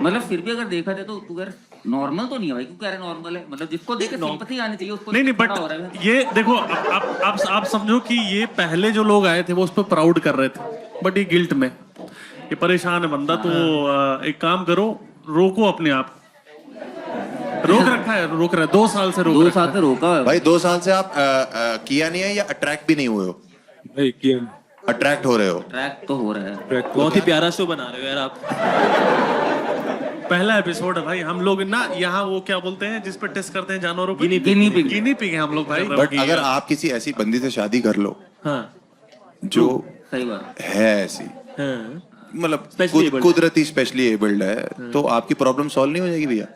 मतलब फिर भी अगर देखा जाए तो तू यार नॉर्मल तो नहीं है भाई? क्यों कह रहे नॉर्मल है? मतलब जिसको देख के सिंपैथी आनी चाहिए उसको। नहीं बट ये देखो आप समझो कि ये पहले जो लोग आए थे वो उस पर प्राउड कर रहे थे, बट ये गिल्ट में, ये परेशान है बंदा, तो एक काम करो, रोको अपने आप। रोक रखा है, रोक रहा है 2 साल से, 2 साल से रोका है भाई। 2 साल से आप किया नहीं है या अट्रैक्ट भी नहीं हुए हो? नहीं किया। अट्रैक्ट हो रहे हो? ट्रैक तो हो रहा है। बहुत ही प्यारा शो बना रहे हो यार आप। पहला एपिसोड है भाई, हम लोग ना यहाँ वो क्या बोलते हैं जिस पे टेस्ट करते हैं जानवरों पे, गिनी पिग हैं हम लोग भाई। बट अगर आप किसी ऐसी बंदी से शादी कर लो हाँ, जो सही बात है ऐसी, हाँ। मतलब कुदरती स्पेशली एबल्ड है, तो आपकी प्रॉब्लम सॉल्व नहीं हो जाएगी भैया?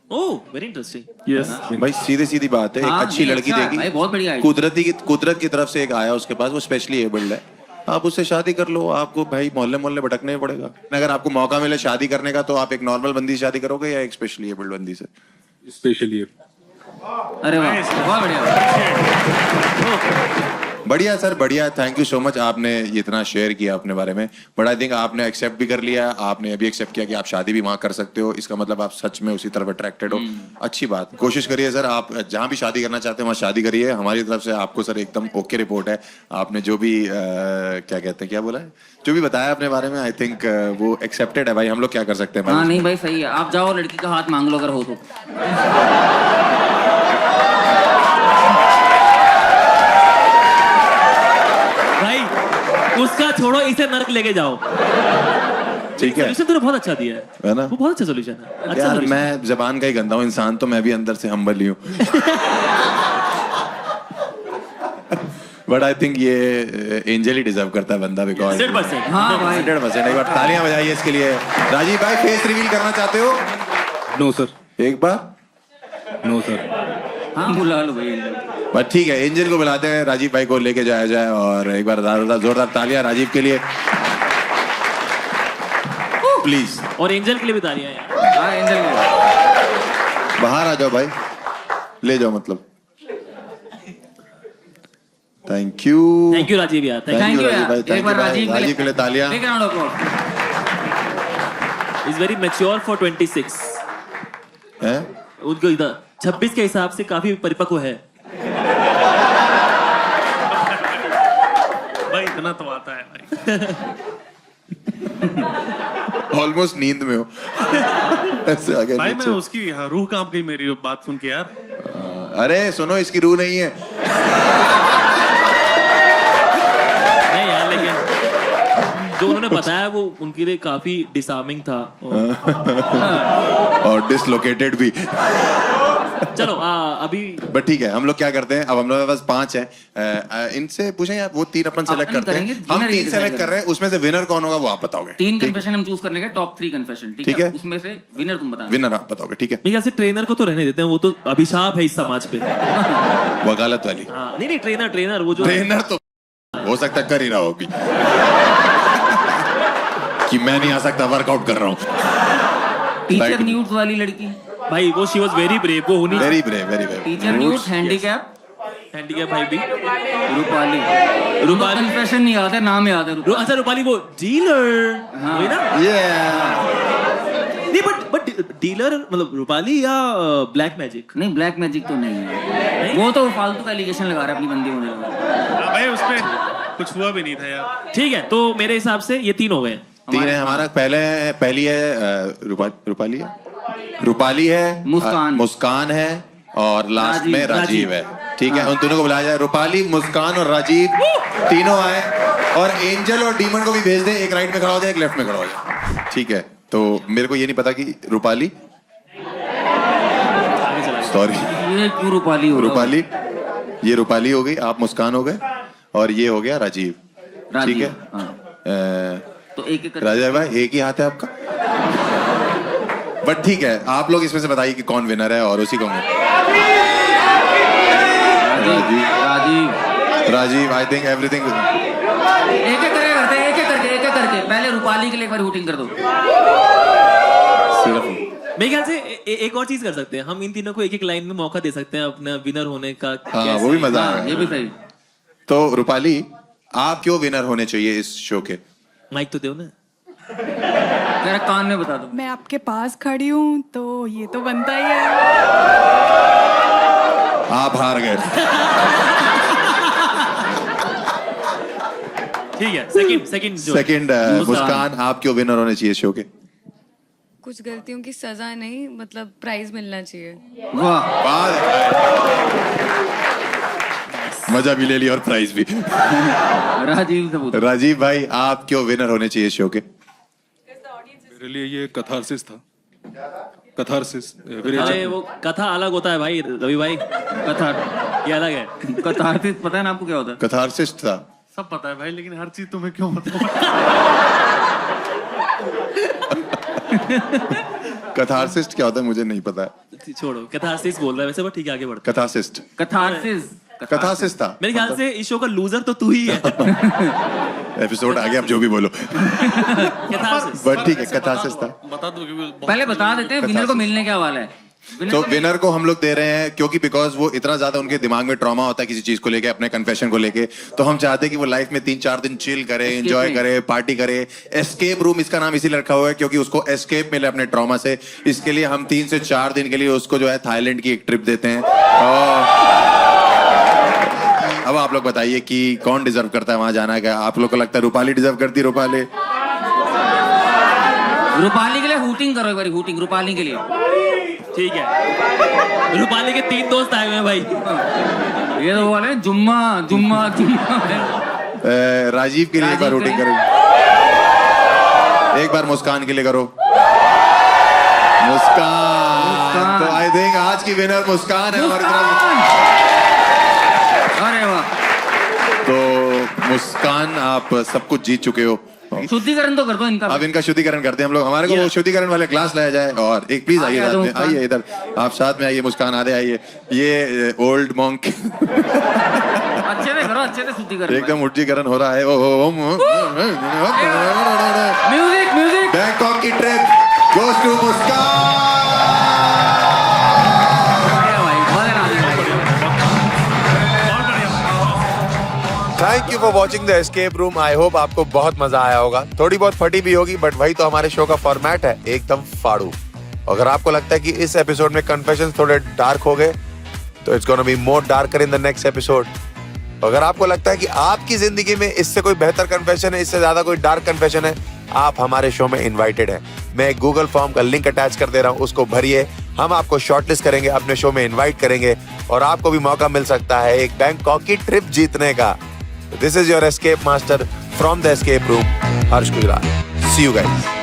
Oh very interesting. यस भाई सीधी बात है। एक हाँ, अच्छी लड़की अच्छा, देगी, भाई बहुत बढ़िया आइडिया। कुदरत की तरफ से एक आया उसके पास, वो स्पेशली एबल्ड है, आप उससे शादी कर लो। आपको भाई मोहल्ले भटकने ही पड़ेगा। अगर आपको मौका मिले शादी करने का तो आप एक नॉर्मल बंदी से शादी करोगे या एक स्पेशली एबल्ड बंदी से? स्पेशली। अरे वाह, बहुत बढ़िया। बढ़िया सर, बढ़िया। थैंक यू सो मच, आपने इतना शेयर किया अपने बारे में। बट आई थिंक आपने एक्सेप्ट भी कर लिया, आपने अभी एक्सेप्ट किया कि आप शादी भी वहां कर सकते हो। इसका मतलब आप सच में उसी तरफ अट्रैक्टेड हो। अच्छी बात। कोशिश करिए सर, आप जहां भी शादी करना चाहते हैं वहां शादी करिए। हमारी तरफ से आपको सर एकदम ओके रिपोर्ट है। आपने जो भी क्या कहते हैं, क्या बोला है, जो भी बताया अपने बारे में, आई थिंक वो एक्सेप्टेड है भाई। हम लोग क्या कर सकते हैं? हाँ नहीं भाई सही है, आप जाओ लड़की का हाथ मांग लो अगर हो तो। उसका छोड़ो, इसे नर्क लेके जाओ। ठीक है, सोल्यूशन तूने बहुत अच्छा दिया है ना? वो बहुत अच्छा सोल्यूशन है। अच्छा यार मैं जबान का ही गंदा हूँ इंसान, तो मैं भी अंदर से हम्बल ही हूँ। बट आई थिंक ये एंजल ही डिजर्व करता है बंदा, बिकॉज 100%। हाँ भाई 100%। एक बार तालियां बजाइए इसके लिए। राजीव भाई फेस रिवील करना चाहते हो? No sir. एक बार नो सर। हाँ बुला लो भाई। बस ठीक है, एंजल को बुलाते हैं, राजीव भाई को लेके जाया जाए। और एक बार जोरदार तालियां राजीव के लिए प्लीज। और एंजल के लिए भी तालियां यार। हाँ एंजल के लिए। बाहर आ जाओ भाई, ले जाओ मतलब। थैंक यू राजीव यार। थैंक यू भाई। एक बार राजीव के लिए तालियां। Big round of applause. Is very mature for 26 हैं? उनको इधर 26 के हिसाब से काफी परिपक्व है भाई। इतना तो आता है भाई। ऑलमोस्ट नींद में हो ऐसे आगे भाई मैं नीचे। उसकी रूह कांप गई मेरी बात सुन के यार। अरे सुनो, इसकी रूह नहीं है। नहीं यार, लेकिन जो उन्होंने बताया वो उनके लिए काफी डिसार्मिंग था। और डिसलोकेटेड भी। चलो अभी बट ठीक है, हम लोग क्या करते हैं, अब हम लोग के पास 5 हैं, इनसे पूछें यार, वो 3 अपन सेलेक्ट अपन करते हैं, करेंगे, हम winner 3 ये सेलेक्ट decide कर रहे हैं, उसमें से विनर कौन होगा वो आप बताओगे। 3 ठीक? कन्फेशन हम चूज करने के, टॉप 3 कन्फेशन, ठीक ठीक है। है, उसमें से विनर तुम बताना। विनर आप बताओगे, ठीक है। मेरे ख्याल से ट्रेनर को तो रहने देते हैं, वो तो अभिशाप है इस समाज पे। वकालत वाली। हाँ, नहीं ट्रेनर वो जो ट्रेनर तो हो सकता है कर ही रहा हो अभी कि मैं नहीं आ सकता, वर्कआउट कर रहा हूँ। टीचर न्यूट्स वाली लड़की, भाई वो शी वाज वेरी ब्रेव, वो होनी very brave, very brave. Teacher nudes, handicap भाई भी। रूपाली कन्फेशन नहीं याद है, नाम याद है। अच्छा रूपाली वो डीलर, हाँ। वही ना? नहीं बट डीलर मतलब रूपाली या ब्लैक मैजिक? नहीं, ब्लैक मैजिक तो नहीं है, वो तो फालतू का एलिगेशन लगा रहा है अपनी बंदी होने लगा। भाई उसमें कुछ हुआ भी नहीं था यार। ठीक है, तो मेरे हिसाब से ये 3 हो गए। 3 है हमारा। पहली है रूपाली है, मुस्कान है, और लास्ट में राजीव है। ठीक है, उन तीनों को बुलाया जाए। रूपाली, मुस्कान और राजीव तीनों आए, और एंजल और डीमन को भी भेज दे, एक राइट में खड़ा हो जाए, एक लेफ्ट में खड़ा हो जाए। ठीक है, तो मेरे को ये नहीं पता कि रूपाली, सॉरी, ये क्यों रूपाली हो? रूपाली, ये रूपाली हो गई, आप मुस्कान हो गए, और ये हो गया राजीव। ठीक है, तो एक राजीव भाई एक ही हाथ है आपका, बट ठीक है, आप लोग इसमें से बताइए कि कौन विनर है, और उसी को राजीव। आई थिंक एवरीथिंग एक करके पहले रूपाली के लिए एक बार वोटिंग कर दो। सिर्फ मेरे ख्याल से एक और चीज कर सकते हैं, हम इन तीनों को एक लाइन में मौका दे सकते हैं अपना विनर होने का। हाँ, वो भी मजा है, ये भी सही। तो रूपाली, आप क्यों विनर होने चाहिए इस शो के? माइक तो दो ना, मेरा कान में बता दो। मैं आपके पास खड़ी हूँ तो ये तो बनता ही है। आप हार गए। ठीक है, सेकंड मुस्कान, आप क्यों विनर होने चाहिए शो के? कुछ गलतियों की सजा नहीं, मतलब प्राइज मिलना चाहिए। वाह, मजा भी ले लिया और प्राइज भी। राजीव से पूछो। राजीव भाई, आप क्यों विनर होने चाहिए शो के? मेरे लिए ये कथारसिस था। कथारसिस अरे वो कथा अलग होता है भाई, रवि भाई, कथा ये अलग है। कथारसिस पता है ना आपको क्या होता है? कथारसिस था, सब पता है भाई, लेकिन हर चीज तुम्हें क्यों बताऊं? कथारसिस्ट क्या होता है मुझे नहीं पता है। छोड़ो, कथारसिस बोल रहा है वैसे, बट ठीक है आगे बढ़ते। कथासिस्ट, कथारसिस था। मेरे ख्याल से इस शो का लूजर तो तू ही है। एपिसोड आ गया, आप जो भी बोलो। बट ठीक है, कथासिस्ट था। बता दो क्योंकि पहले बता देते हैं विनर को मिलने क्या वाला है। तो विनर को हम लोग दे रहे हैं क्योंकि बिकॉज वो इतना ज्यादा उनके दिमाग में ट्रॉमा होता है किसी चीज को लेके, अपने कन्फेशन को लेके, तो हम चाहते हैं कि वो लाइफ में 3-4 दिन चिल करे, एंजॉय करे, पार्टी करे। एस्केप रूम इसका नाम इसीलिए रखा हुआ है क्योंकि उसको एस्केप मिले अपने ट्रॉमा से। इसके लिए हम 3 से 4 दिन के लिए उसको जो है थाईलैंड की एक ट्रिप देते हैं। और अब आप लोग बताइए कि कौन डिजर्व करता है वहां जाना? क्या आप लोग को लगता है रूपाली डिजर्व करती? रूपाली के लिए हूटिंग करो एक बार, हूटिंग रूपाली के लिए। ठीक है, रूपाली के 3 दोस्त आए हुए हैं भाई। ये तो वाले जुम्मा। राजीव के लिए एक बार रूटिंग करो, एक बार मुस्कान के लिए करो। मुस्कान, तो आई थिंक आज की विनर मुस्कान है हमारी तरफ। अरे वाह, तो मुस्कान, आप सब कुछ जीत चुके हो। शुद्धिकरण तो कर दो इनका। अब इनका शुद्धिकरण करते हैं हम लोग। हमारे को वो शुद्धिकरण वाले क्लास लाया जाए। और एक प्लीज आइए साथ में, आइए इधर, आप साथ में आइए। मुस्कान आधे आइए। ये ओल्ड मॉन्क अच्छे से करो, अच्छे से शुद्धिकरण। एकदम उज्जीकरण हो रहा है। म्यूजिक। बैंकॉक की trip goes to Muskan. Thank you for watching the escape room. I hope आपको बहुत मजा आया होगा। थोड़ी बहुत फटी भी होगी, बट वही तो हमारे शो का फॉर्मेट है, एकदम फाड़ू। अगर आपको लगता है कि इस एपिसोड में कन्फेशंस थोड़े डार्क हो गए, तो it's gonna be more darker in the next episode. अगर आपको लगता है कि आपकी जिंदगी में इससे कोई बेहतर कन्फेशन है, इससे ज्यादा कोई डार्क कन्फेशन है, आप हमारे शो में इनवाइटेड हैं। मैं एक गूगल फॉर्म का लिंक अटैच कर दे रहा हूं, उसको भरिए। हम आपको शॉर्टलिस्ट करेंगे, अपने शो में इनवाइट करेंगे और आपको भी मौका मिल सकता है एक बैंकॉक की ट्रिप जीतने का। This is your escape master from the escape room, Harsh Gujral. See you guys.